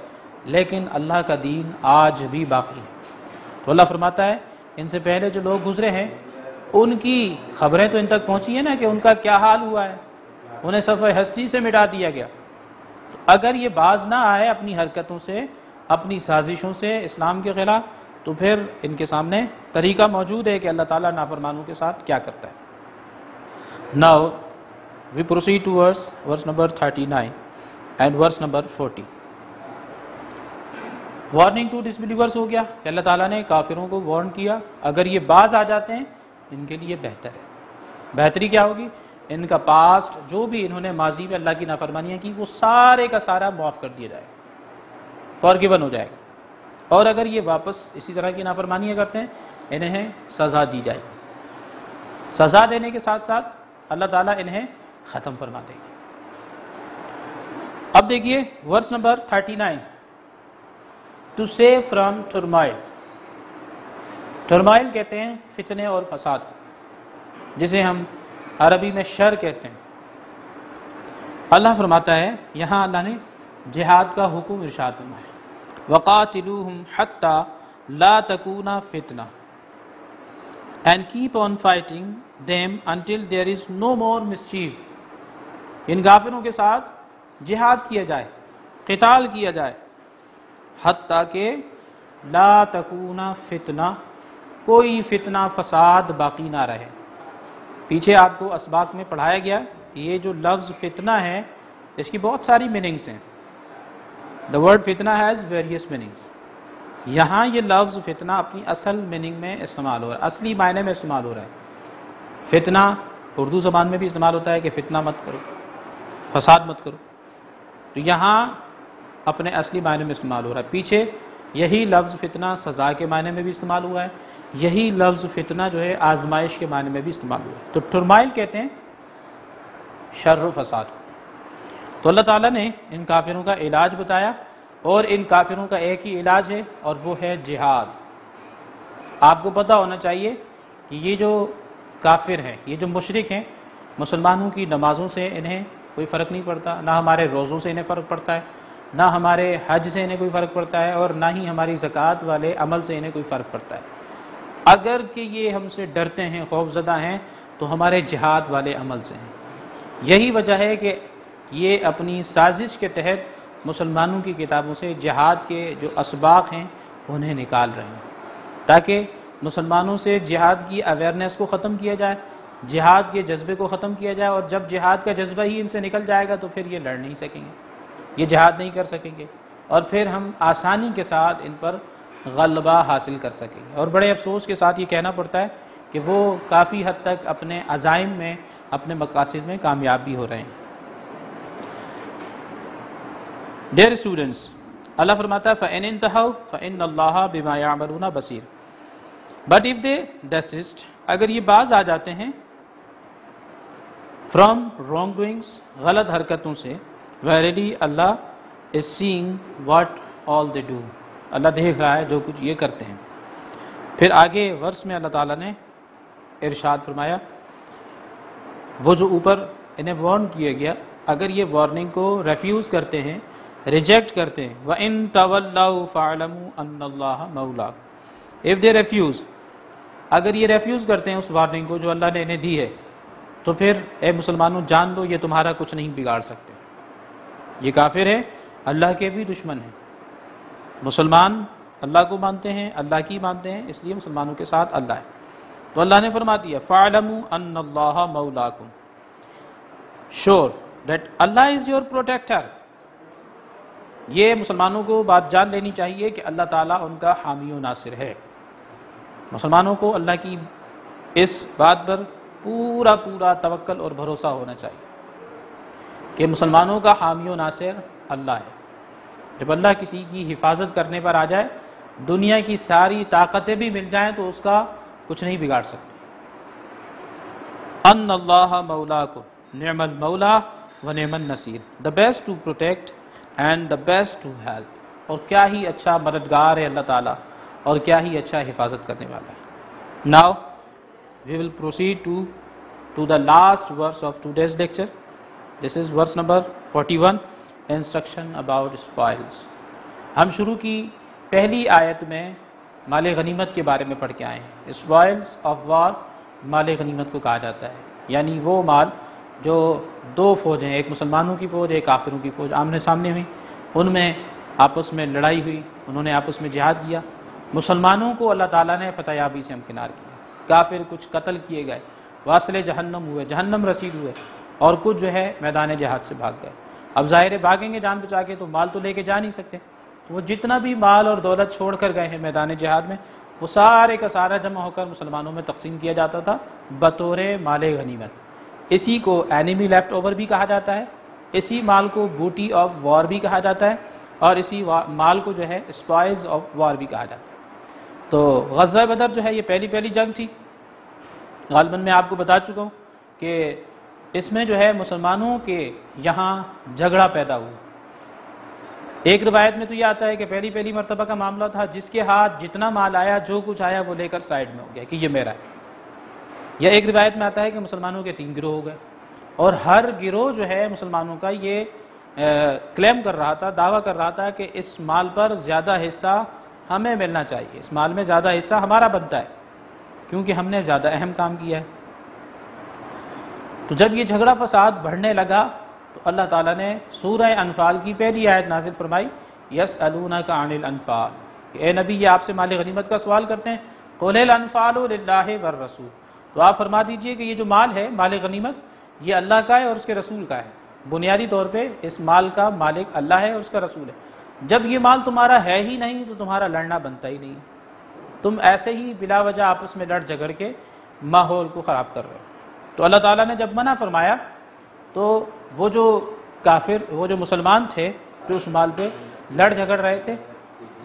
لیکن اللہ کا دین آج بھی باقی ہے۔ تو اللہ فرماتا ہے ان سے پہلے جو لوگ گزرے ہیں ان کی خبریں تو ان تک پہنچی ہیں نا کہ ان کا کیا حال ہوا ہے، انہیں صفحہ ہستی سے مٹا دیا گیا۔ تو اگر یہ باز نہ آئے اپنی حرکتوں سے، اپنی سازشوں سے اسلام کے خلاف، تو پھر ان کے سامنے طریقہ موجود ہے کہ اللہ تعالیٰ نافرمانوں کے ساتھ کیا کرتا ہے۔ Now we proceed to verse number 39 and verse number 40. Warning to disbelievers ہو گیا کہ اللہ تعالیٰ نے کافروں کو وارن کیا، اگر یہ باز آ جاتے ہیں ان کے لیے بہتر ہے۔ بہتری کیا ہوگی؟ ان کا پاسٹ جو بھی انہوں نے ماضی میں اللہ کی نافرمانیاں کی وہ سارے کا سارا معاف کر دیا جائے گا، فارگیون ہو جائے گا، اور اگر یہ واپس اسی طرح کی نافرمانیاں کرتے ہیں انہیں سزا دی جائے گی۔ سزا دینے کے ساتھ ساتھ اللہ تعالیٰ انہیں ختم فرما دے گا۔ اب دیکھیے verse number 39، to save from turmoil. Turmoil کہتے ہیں فتنے اور فساد، جسے ہم عربی میں شر کہتے ہیں۔ اللہ فرماتا ہے، یہاں اللہ نے جہاد کا حکم ارشاد فرمایا، وَقَاتِلُوهُمْ حَتَّى لَا تَكُونَ فِتْنَةٌ and keep on fighting them until there is no more mischief۔ ان کافروں کے ساتھ جہاد کیا جائے، قتال کیا جائے، حتیٰ کہ لا تکون فتنہ، کوئی فتنہ فساد باقی نہ رہے۔ پیچھے آپ کو اسباق میں پڑھایا گیا، یہ جو لفظ فتنہ ہے اس کی بہت ساری میننگز ہیں۔ The word فتنہ has various meanings۔ یہاں یہ لفظ فتنہ اپنی اصل میننگ میں استعمال ہو رہا ہے، اصلی معنی میں استعمال ہو رہا ہے۔ فتنہ اردو زبان میں بھی استعمال ہوتا ہے کہ فتنہ مت کرو، فساد مت کرو، تو یہاں اپنے اصلی معنی میں استعمال ہو رہا ہے۔ پیچھے یہی لفظ فتنہ سزا کے معنی میں بھی استعمال ہوا ہے، یہی لفظ فتنہ جو ہے آزمائش کے معنی میں بھی استعمال ہوا ہے۔ تو ٹرمائل کہتے ہیں شر و فساد کو۔ تو اللہ تعالیٰ نے ان کافروں کا علاج بتایا، اور ان کافروں کا ایک ہی علاج ہے اور وہ ہے جہاد۔ آپ کو پتہ ہونا چاہیے کہ یہ جو کافر ہیں، یہ جو مشرک ہیں، مسلمانوں کی نمازوں سے انہیں کوئی فرق نہیں پڑتا، نہ ہمارے روزوں سے انہیں فرق پڑتا ہے، نہ ہمارے حج سے انہیں کوئی فرق پڑتا ہے، اور نہ ہی ہماری زکوٰۃ والے عمل سے انہیں کوئی فرق پڑتا ہے۔ اگر کہ یہ ہم سے ڈرتے ہیں، خوف زدہ ہیں، تو ہمارے جہاد والے عمل سے ہیں۔ یہی وجہ ہے کہ یہ اپنی سازش کے تحت مسلمانوں کی کتابوں سے جہاد کے جو اسباق ہیں انہیں نکال رہے ہیں، تاکہ مسلمانوں سے جہاد کی اویئرنیس کو ختم کیا جائے، جہاد کے جذبے کو ختم کیا جائے، اور جب جہاد کا جذبہ ہی ان سے نکل جائے گا تو پھر یہ لڑ نہیں سکیں گے، یہ جہاد نہیں کر سکیں گے، اور پھر ہم آسانی کے ساتھ ان پر غلبہ حاصل کر سکیں گے۔ اور بڑے افسوس کے ساتھ یہ کہنا پڑتا ہے کہ وہ کافی حد تک اپنے عزائم میں، اپنے مقاصد میں کامیاب بھی ہو رہے ہیں۔ Dear students، اللہ فرماتا ہے فَإِنِ انْتَهَوْا فَإِنَّ اللَّهَ بِمَا يَعْمَلُونَ بَصِيرٌ۔ But if they desist، اگر یہ باز آ جاتے ہیں from wrongdoings، غلط حرکتوں سے، verily Allah is seeing what all they do، اللہ دیکھ رہا ہے جو کچھ یہ کرتے ہیں۔ پھر آگے ورس میں اللہ تعالیٰ نے ارشاد فرمایا، وہ جو اوپر انہیں وارن کیا گیا، اگر یہ وارننگ کو ریفیوز کرتے ہیں، ریجیکٹ کرتے ہیں، وَإِن تَوَلَّوْا فَاعْلَمُوا أَنَّ اللَّهَ مَوْلَاكُمْ۔ if they refuse، اگر یہ ریفیوز کرتے ہیں اس وارننگ کو جو اللہ نے انہیں دی ہے، تو پھر اے مسلمانوں جان لو یہ تمہارا کچھ نہیں بگاڑ سکتے۔ یہ کافر ہے، اللہ کے بھی دشمن ہیں۔ مسلمان اللہ کو مانتے ہیں، اللہ کی مانتے ہیں، اس لیے مسلمانوں کے ساتھ اللہ ہے۔ تو اللہ نے فرما دیا فَاعْلَمُوا أَنَّ اللَّهَ مَوْلَاكُمْ، sure that Allah is your protector۔ یہ مسلمانوں کو بات جان لینی چاہیے کہ اللہ تعالیٰ ان کا حامی و ناصر ہے۔ مسلمانوں کو اللہ کی اس بات پر پورا توکل اور بھروسہ ہونا چاہیے کہ مسلمانوں کا حامی و ناصر اللہ ہے۔ جب اللہ کسی کی حفاظت کرنے پر آ جائے، دنیا کی ساری طاقتیں بھی مل جائیں تو اس کا کچھ نہیں بگاڑ سکتے۔ ان اللہ مولاکم نعم المولا و نعم النصیر، the best to protect and the best to help، اور کیا ہی اچھا مددگار ہے اللہ تعالیٰ، اور کیا ہی اچھا حفاظت کرنے والا ہے۔ Now we will proceed to the last verse of today's lecture۔ This is verse number 41، instruction about spoils۔ ہم شروع کی پہلی آیت میں مال غنیمت کے بارے میں پڑھ کے آئے ہیں۔ spoils of war، مال غنیمت کو کہا جاتا ہے، یعنی وہ مال جو دو فوجیں، ایک مسلمانوں کی فوج ایک کافروں کی فوج آمنے سامنے ہوئی، ان میں آپس میں لڑائی ہوئی، انہوں نے آپس میں جہاد کیا، مسلمانوں کو اللہ تعالیٰ نے فتح یابی سے ہمکنار کیا، کافر کچھ قتل کیے گئے، واصل جہنم ہوئے، جہنم رسید ہوئے، اور کچھ جو ہے میدان جہاد سے بھاگ گئے۔ اب ظاہر بھاگیں گے جان بچا کے تو مال تو لے کے جا نہیں سکتے، تو وہ جتنا بھی مال اور دولت چھوڑ کر گئے ہیں میدان جہاد میں، وہ سارے کا سارا جمع ہو کر مسلمانوں میں تقسیم کیا جاتا تھا بطور مال غنیمت۔ اسی کو اینیمی لیفٹ اوور بھی کہا جاتا ہے، اسی مال کو بوٹی آف وار بھی کہا جاتا ہے، اور اسی مال کو جو ہے اسپائلز آف وار بھی کہا جاتا ہے۔ تو غزوہ بدر جو ہے یہ پہلی جنگ تھی، غالباً میں آپ کو بتا چکا ہوں کہ اس میں جو ہے مسلمانوں کے یہاں جھگڑا پیدا ہوا۔ ایک روایت میں تو یہ آتا ہے کہ پہلی مرتبہ کا معاملہ تھا، جس کے ہاتھ جتنا مال آیا، جو کچھ آیا وہ لے کر سائیڈ میں ہو گیا کہ یہ میرا ہے۔ یا ایک روایت میں آتا ہے کہ مسلمانوں کے 3 گروہ ہو گئے، اور ہر گروہ جو ہے مسلمانوں کا یہ کلیم کر رہا تھا، دعویٰ کر رہا تھا کہ اس مال پر زیادہ حصہ ہمیں ملنا چاہیے، اس مال میں زیادہ حصہ ہمارا بنتا ہے کیونکہ ہم نے زیادہ اہم کام کیا ہے۔ تو جب یہ جھگڑا فساد بڑھنے لگا تو اللہ تعالیٰ نے سورہ انفال کی پہلی آیت نازل فرمائی، یسألونک عن الانفال، کہ اے نبی یہ آپ سے مال غنیمت کا سوال کرتے ہیں، قل الانفال للہ والرسول، تو آپ فرما دیجئے کہ یہ جو مال ہے، مال غنیمت، یہ اللہ کا ہے اور اس کے رسول کا ہے۔ بنیادی طور پہ اس مال کا مالک اللہ ہے اور اس کا رسول ہے۔ جب یہ مال تمہارا ہے ہی نہیں تو تمہارا لڑنا بنتا ہی نہیں، تم ایسے ہی بلا وجہ آپس میں لڑ جھگڑ کے ماحول کو خراب کر رہے ہو۔ تو اللہ تعالیٰ نے جب منع فرمایا تو وہ جو کافر، وہ جو مسلمان تھے جو اس مال پہ لڑ جھگڑ رہے تھے،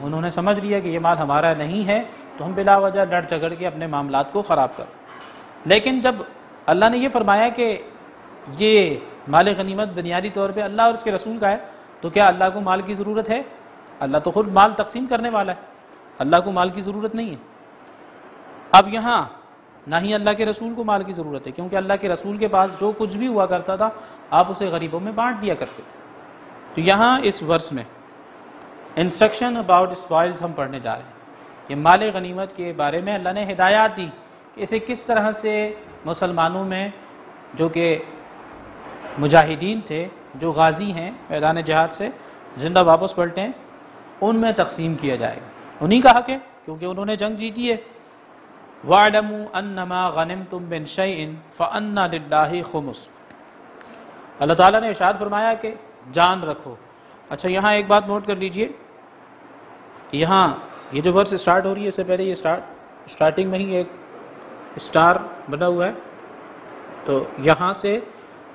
انہوں نے سمجھ لیا کہ یہ مال ہمارا نہیں ہے، تو ہم بلا وجہ لڑ جھگڑ کے اپنے معاملات کو خراب کر۔ لیکن جب اللہ نے یہ فرمایا کہ یہ مال غنیمت بنیادی طور پہ اللہ اور اس کے رسول کا ہے، تو کیا اللہ کو مال کی ضرورت ہے؟ اللہ تو خود مال تقسیم کرنے والا ہے، اللہ کو مال کی ضرورت نہیں ہے۔ اب یہاں نہ ہی اللہ کے رسول کو مال کی ضرورت ہے، کیونکہ اللہ کے رسول کے پاس جو کچھ بھی ہوا کرتا تھا آپ اسے غریبوں میں بانٹ دیا کرتے تھے۔ تو یہاں اس ورس میں انسٹرکشن اباؤٹ اسپائلز ہم پڑھنے جا رہے ہیں کہ مال غنیمت کے بارے میں اللہ نے ہدایات دی کہ اسے کس طرح سے مسلمانوں میں جو کہ مجاہدین تھے، جو غازی ہیں میدان جہاد سے زندہ واپس پلٹے ہیں، ان میں تقسیم کیا جائے گا، انہی کا حق ہے کیونکہ انہوں نے جنگ جیتی ہے۔ وَاعْلَمُوا أَنَّمَا غَنِمْتُم مِّن شَيْءٍ فَأَنَّ لِلَّهِ خُمُسُ، اللہ تعالیٰ نے ارشاد فرمایا کہ جان رکھو۔ اچھا یہاں ایک بات نوٹ کر لیجئے، یہاں یہ جو ورس سٹارٹ ہو رہی ہے، اس سے پہلے یہ سٹارٹنگ میں ہی ایک سٹار بنا ہوا ہے، تو یہاں سے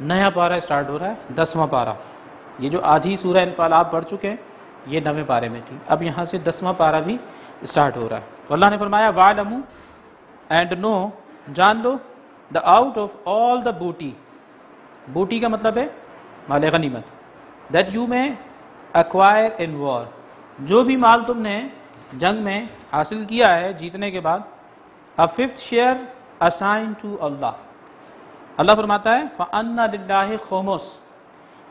نیا پارہ سٹارٹ ہو رہا ہے، 10واں پارہ۔ یہ جو آدھی سورہ انفال آپ پڑھ چکے ہیں یہ 9ویں پارے میں تھی، اب یہاں سے 10واں پارہ بھی سٹارٹ ہو رہا ہے۔ اللہ نے فرمایا وَاعْلَمُوا اینڈ نو، جان لو، the out of all the booty, booty کا مطلب ہے مال غنیمت، دیٹ یو میں ایکوائر ان وار، جو بھی مال تم نے جنگ میں حاصل کیا ہے جیتنے کے بعد، a fifth share assigned to اللہ، اللہ فرماتا ہے فَأَنَّ لِلَّهِ خُمُسُ۔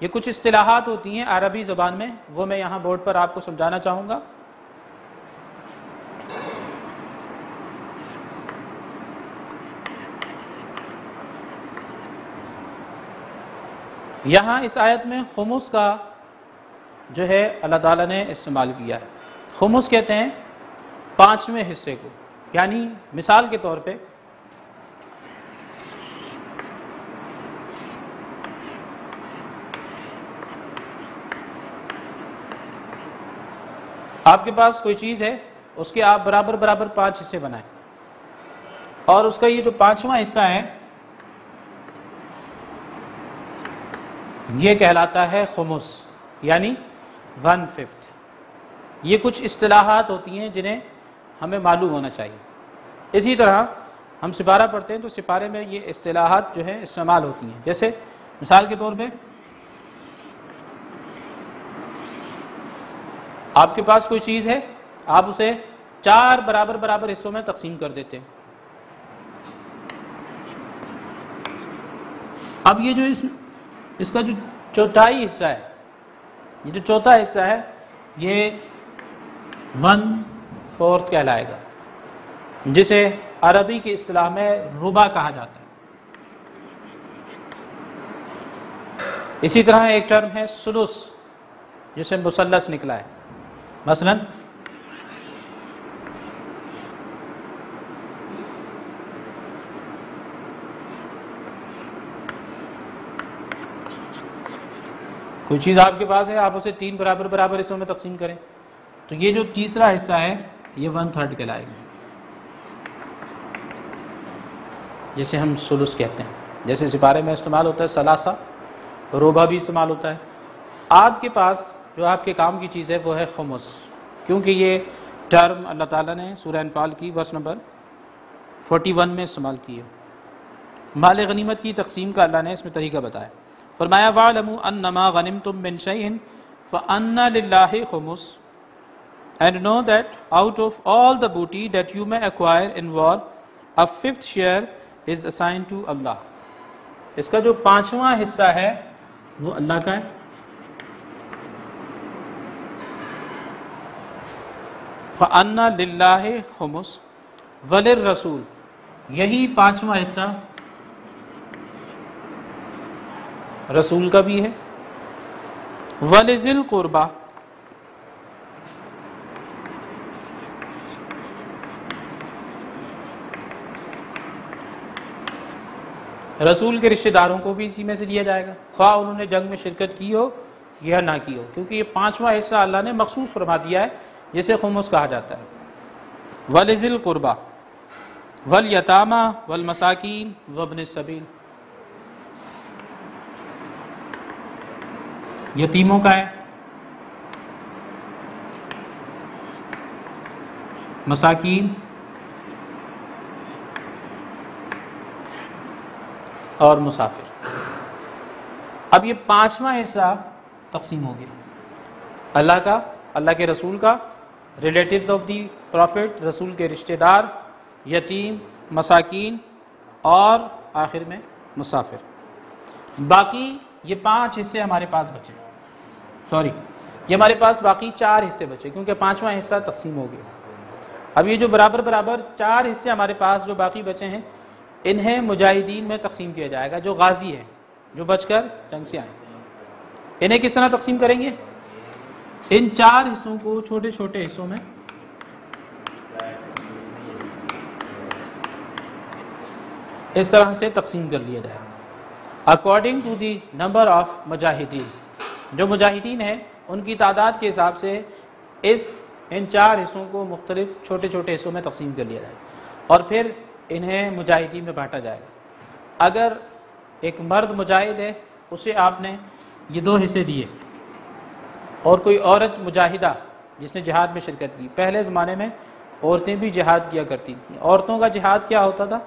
یہ کچھ اصطلاحات ہوتی ہیں عربی زبان میں، وہ میں یہاں بورڈ پر آپ کو سمجھانا چاہوں گا۔ یہاں اس آیت میں خمس کا جو ہے اللہ تعالیٰ نے استعمال کیا ہے۔ خمس کہتے ہیں 5ویں حصے کو، یعنی مثال کے طور پہ آپ کے پاس کوئی چیز ہے، اس کے آپ برابر 5 حصے بنائیں، اور اس کا یہ جو 5واں حصہ ہے یہ کہلاتا ہے خمس، یعنی 1/5۔ یہ کچھ اصطلاحات ہوتی ہیں جنہیں ہمیں معلوم ہونا چاہیے۔ اسی طرح ہم سپارہ پڑھتے ہیں تو سپارے میں یہ اصطلاحات جو ہیں استعمال ہوتی ہیں، جیسے مثال کے طور پہ آپ کے پاس کوئی چیز ہے، آپ اسے 4 برابر حصوں میں تقسیم کر دیتے ہیں۔ اب یہ جو اس کا جو چوتھائی حصہ ہے، یہ جو چوتھا حصہ ہے یہ 1/4 کہلائے گا، جسے عربی کی اصطلاح میں ربع کہا جاتا ہے۔ اسی طرح ایک ٹرم ہے سلس، جسے مثلث نکلا ہے، مثلا کوئی چیز آپ کے پاس ہے، آپ اسے 3 برابر حصوں میں تقسیم کریں تو یہ جو تیسرا حصہ ہے یہ 1/3 کہلائے گا، جسے ہم سلس کہتے ہیں۔ جیسے سپارے میں استعمال ہوتا ہے ثلاثہ، ربع بھی استعمال ہوتا ہے۔ آپ کے پاس جو آپ کے کام کی چیز ہے وہ ہے خمس، کیونکہ یہ ٹرم اللہ تعالیٰ نے سورہ انفال کی ورس نمبر 41 میں استعمال کی ہے۔ مال غنیمت کی تقسیم کا اللہ نے اس میں طریقہ بتایا، فرمایا وَاعْلَمُوا أَنَّمَا غَنِمْتُم مِّن شَيْءٍ فَأَنَّ لِلَّهِ خُمُسَهُ and know that out of all the booty that you may acquire in war, a 5th share is assigned to Allah۔ اس کا جو 5واں حصہ ہے وہ اللہ کا ہے۔ فَأَنَّ لِلَّهِ خُمُسُ وَلِلرَّسُولِ، یہی 5واں حصہ رسول کا بھی ہے، وَلِذِي الْقُرْبَى، رسول کے رشتہ داروں کو بھی اسی میں سے دیا جائے گا، خواہ انہوں نے جنگ میں شرکت کی ہو یا نہ کی ہو، کیونکہ یہ 5واں حصہ اللہ نے مخصوص فرما دیا ہے جسے خمس کہا جاتا ہے۔ وَلِذِي الْقُرْبَى وَالْيَتَامَى وَالْمَسَاكِينِ وَابْنِ السَّبِيلِ، یتیموں کا ہے، مساکین اور مسافر۔ اب یہ 5واں حصہ تقسیم ہو گیا، اللہ کا، اللہ کے رسول کا، ریلیٹیوز آف دی پروفٹ، رسول کے رشتہ دار، یتیم، مساکین اور آخر میں مسافر۔ باقی یہ 5 حصے ہمارے پاس بچے، یہ ہمارے پاس باقی 4 حصے بچے، کیونکہ 5واں حصہ تقسیم ہو گیا۔ اب یہ جو برابر 4 حصے ہمارے پاس جو باقی بچے ہیں، انہیں مجاہدین میں تقسیم کیا جائے گا، جو غازی ہیں، جو بچ کر جنگ سے آئیں۔ انہیں کس طرح تقسیم کریں گے؟ ان 4 حصوں کو چھوٹے چھوٹے حصوں میں اس طرح سے تقسیم کر لیا جائے گا according to the number of مجاہدین، جو مجاہدین ہیں ان کی تعداد کے حساب سے ان 4 حصوں کو مختلف چھوٹے چھوٹے حصوں میں تقسیم کر لیا جائے گا، اور پھر انہیں مجاہدین میں بانٹا جائے گا۔ اگر ایک مرد مجاہد ہے، اسے آپ نے یہ 2 حصے دیے، اور کوئی عورت مجاہدہ جس نے جہاد میں شرکت کی، پہلے زمانے میں عورتیں بھی جہاد کیا کرتی تھیں۔ عورتوں کا جہاد کیا ہوتا تھا؟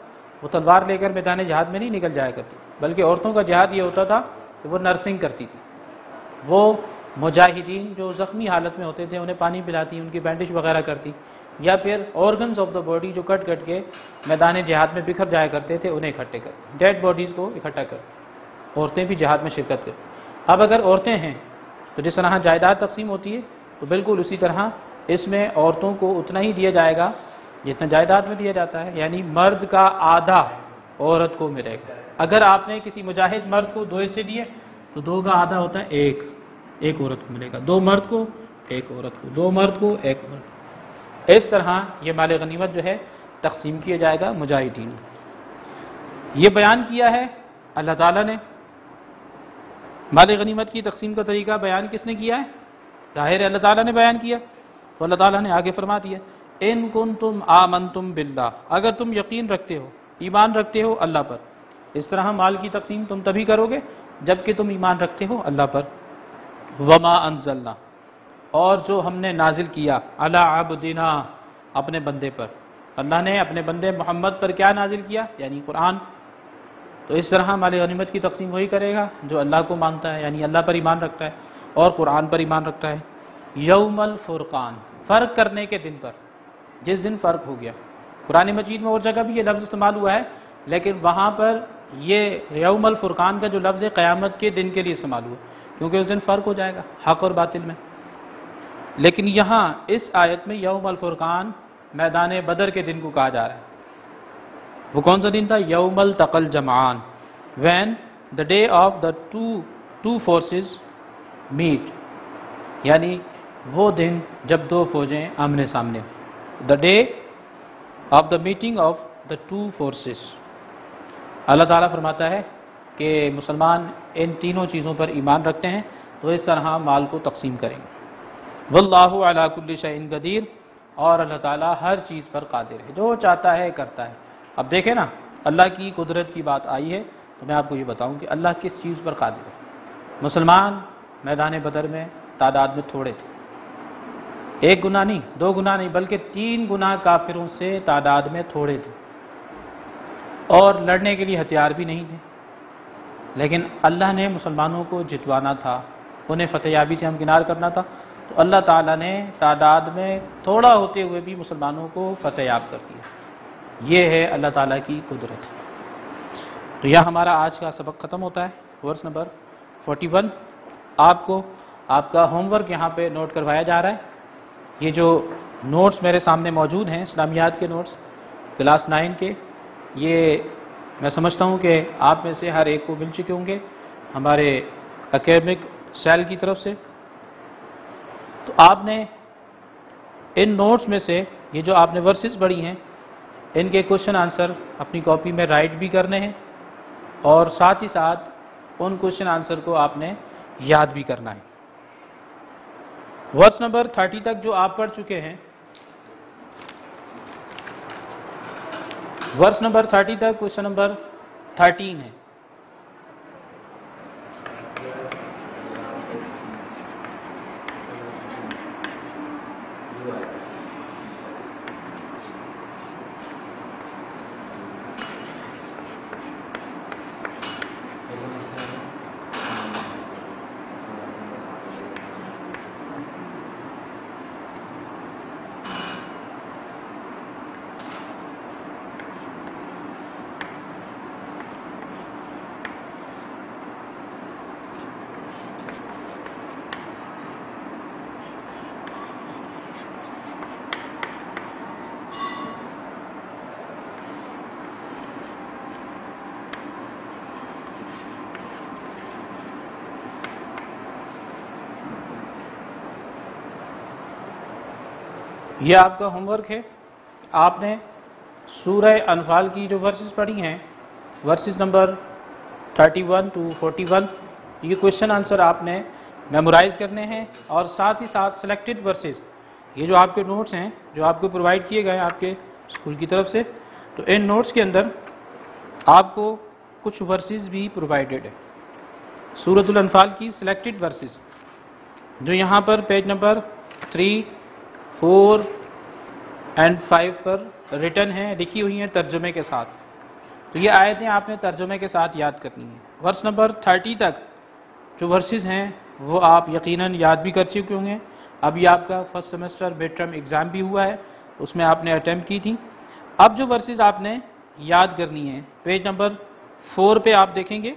وہ تلوار لے کر میدان جہاد میں نہیں نکل جایا کرتی، بلکہ عورتوں کا جہاد یہ ہوتا تھا کہ وہ نرسنگ کرتی تھی۔ وہ مجاہدین جو زخمی حالت میں ہوتے تھے انہیں پانی پلاتی، ان کی بینڈیج وغیرہ کرتی، یا پھر آرگنز آف دا باڈی جو کٹ کٹ کے میدان جہاد میں بکھر جایا کرتے تھے انہیں اکٹھے کرتے، ڈیڈ باڈیز کو اکٹھا کر عورتیں بھی جہاد میں شرکت کریں۔ اب اگر عورتیں ہیں تو جس طرح جائیداد تقسیم ہوتی ہے تو بالکل اسی طرح اس میں عورتوں کو اتنا ہی دیا جائے گا جتنا جائیداد میں دیا جاتا ہے، یعنی مرد کا آدھا عورت کو ملے گا۔ اگر آپ نے کسی مجاہد مرد کو 2 حصے دیے تو 2 کا آدھا ہوتا ہے 1 عورت کو ملے گا، 2 مرد کو 1 عورت کو، 2 مرد کو 1 عورت۔ اس طرح یہ مال غنیمت جو ہے تقسیم کیا جائے گا مجاہدین۔ یہ بیان کیا ہے اللہ تعالیٰ نے، مال غنیمت کی تقسیم کا طریقہ بیان کس نے کیا ہے؟ ظاہر اللہ تعالیٰ نے بیان کیا، تو اللہ تعالیٰ نے آگے فرما دیا ان کنتم آمنتم باللہ، اگر تم یقین رکھتے ہو، ایمان رکھتے ہو اللہ پر۔ اس طرح مال کی تقسیم تم تبھی کرو گے جب کہ تم ایمان رکھتے ہو اللہ پر۔ وما انزلنا، اور جو ہم نے نازل کیا، علی عبدنا، اپنے بندے پر۔ اللہ نے اپنے بندے محمد پر کیا نازل کیا؟ یعنی قرآن۔ تو اس طرح مال غنیمت کی تقسیم وہی کرے گا جو اللہ کو مانتا ہے، یعنی اللہ پر ایمان رکھتا ہے اور قرآن پر ایمان رکھتا ہے۔ یوم الفرقان، فرق کرنے کے دن پر، جس دن فرق ہو گیا۔ قرآن مجید میں اور جگہ بھی یہ لفظ استعمال ہوا ہے، لیکن وہاں پر یہ یوم الفرقان کا جو لفظ ہے قیامت کے دن کے لیے استعمال ہوا، کیونکہ اس دن فرق ہو جائے گا حق اور باطل میں۔ لیکن یہاں اس آیت میں یوم الفرقان میدان بدر کے دن کو کہا جا رہا ہے۔ وہ کون سا دن تھا؟ یوم التقى الجمعان، when the day of the two two forces meet, یعنی وہ دن جب دو فوجیں آمنے سامنے ہوں. The day of the meeting of the two forces. اللہ تعالیٰ فرماتا ہے کہ مسلمان ان تینوں چیزوں پر ایمان رکھتے ہیں تو اس طرح مال کو تقسیم کریں گے. واللہ علی کل شیء قدیر، اور اللہ تعالیٰ ہر چیز پر قادر ہے، جو چاہتا ہے کرتا ہے. اب دیکھیں نا، اللہ کی قدرت کی بات آئی ہے تو میں آپ کو یہ بتاؤں کہ اللہ کس چیز پر قادر ہے. مسلمان میدان بدر میں تعداد میں تھوڑے تھے، ایک گناہ نہیں، دو گناہ نہیں، بلکہ 3 گناہ کافروں سے تعداد میں تھوڑے تھے، اور لڑنے کے لیے ہتھیار بھی نہیں تھے. لیکن اللہ نے مسلمانوں کو جتوانا تھا، انہیں فتح یابی سے ہمکنار کرنا تھا، تو اللہ تعالیٰ نے تعداد میں تھوڑا ہوتے ہوئے بھی مسلمانوں کو فتح یاب کر دیا. یہ ہے اللہ تعالیٰ کی قدرت. تو یہاں ہمارا آج کا سبق ختم ہوتا ہے. Verse number 41. آپ کو آپ کا ہوم ورک یہاں پہ نوٹ کروایا جا رہا ہے. یہ جو نوٹس میرے سامنے موجود ہیں، اسلامیات کے نوٹس کلاس 9 کے، یہ میں سمجھتا ہوں کہ آپ میں سے ہر ایک کو مل چکے ہوں گے ہمارے اکیڈمک سیل کی طرف سے. تو آپ نے ان نوٹس میں سے یہ جو آپ نے ورسز پڑھی ہیں، ان کے کوشچن آنسر اپنی کاپی میں رائٹ بھی کرنے ہیں، اور ساتھ ہی ساتھ ان کوشچن آنسر کو آپ نے یاد بھی کرنا ہے. ورس نمبر 30 تک جو آپ پڑھ چکے ہیں، ورس نمبر 30 تک کوشچن نمبر 13 ہے. یہ آپ کا ہوم ورک ہے. آپ نے سورہ انفال کی جو ورسز پڑھی ہیں، ورسز نمبر 31 to 41، یہ کوشچن آنسر آپ نے میمورائز کرنے ہیں، اور ساتھ ہی ساتھ سلیکٹڈ ورسز، یہ جو آپ کے نوٹس ہیں جو آپ کو پرووائڈ کیے گئے ہیں آپ کے اسکول کی طرف سے، تو ان نوٹس کے اندر آپ کو کچھ ورسز بھی پرووائڈڈ ہے. سورۃ الانفال کی سلیکٹڈ ورسز جو یہاں پر پیج نمبر 3، 4 اینڈ 5 پر ریٹن ہیں، لکھی ہوئی ہیں ترجمے کے ساتھ. تو یہ آیتیں آپ نے ترجمے کے ساتھ یاد کرنی ہیں. ورس نمبر 30 تک جو ورسز ہیں وہ آپ یقیناً یاد بھی کر چکے ہوں گے. ابھی آپ کا first semester mid term exam بھی ہوا ہے، اس میں آپ نے اٹیمپٹ کی تھی. اب جو ورسز آپ نے یاد کرنی ہیں، پیج نمبر 4 پہ آپ دیکھیں گے.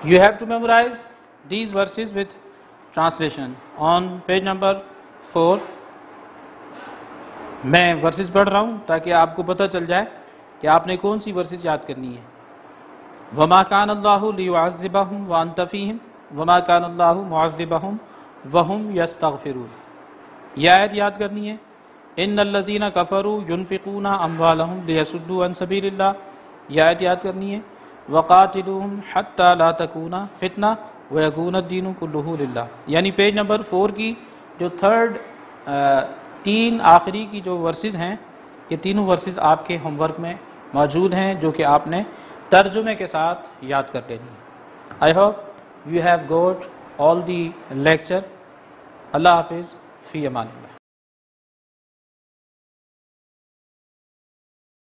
You have to memorize these verses with translation on page number 4. میں ورسز پڑھ رہا ہوں تاکہ آپ کو پتہ چل جائے کہ آپ نے کون سی ورسز یاد کرنی ہے. وَمَا كَانَ اللَّهُ لِيُعَذِّبَهُمْ وَأَنْتَ فِيهِمْ وَمَا كَانَ اللَّهُ مُعَذِّبَهُمْ وَهُمْ يَسْتَغْفِرُونَ. یہ آیت یاد کرنی ہے. إِنَّ الَّذِينَ كَفَرُوا يُنْفِقُونَ أَمْوَالَهُمْ لِيَصُدُّوا عَنْ سَبِيلِ اللَّهِ. یہ آیت یاد کرنی ہے. وَقَاتِلُوهُمْ حَتَّى لَا تَكُونَ فِتْنَةٌ وَيَكُونَ الدِّينُ كُلُّهُ لِلَّهِ. یعنی پیج نمبر 4 کی جو تھرڈ 3 آخری کی جو ورسز ہیں، یہ تینوں ورسز آپ کے ہوم ورک میں موجود ہیں جو کہ آپ نے ترجمے کے ساتھ یاد کر لینی ہے. I hope you have got all the lecture. اللہ حافظ، فی امان اللہ.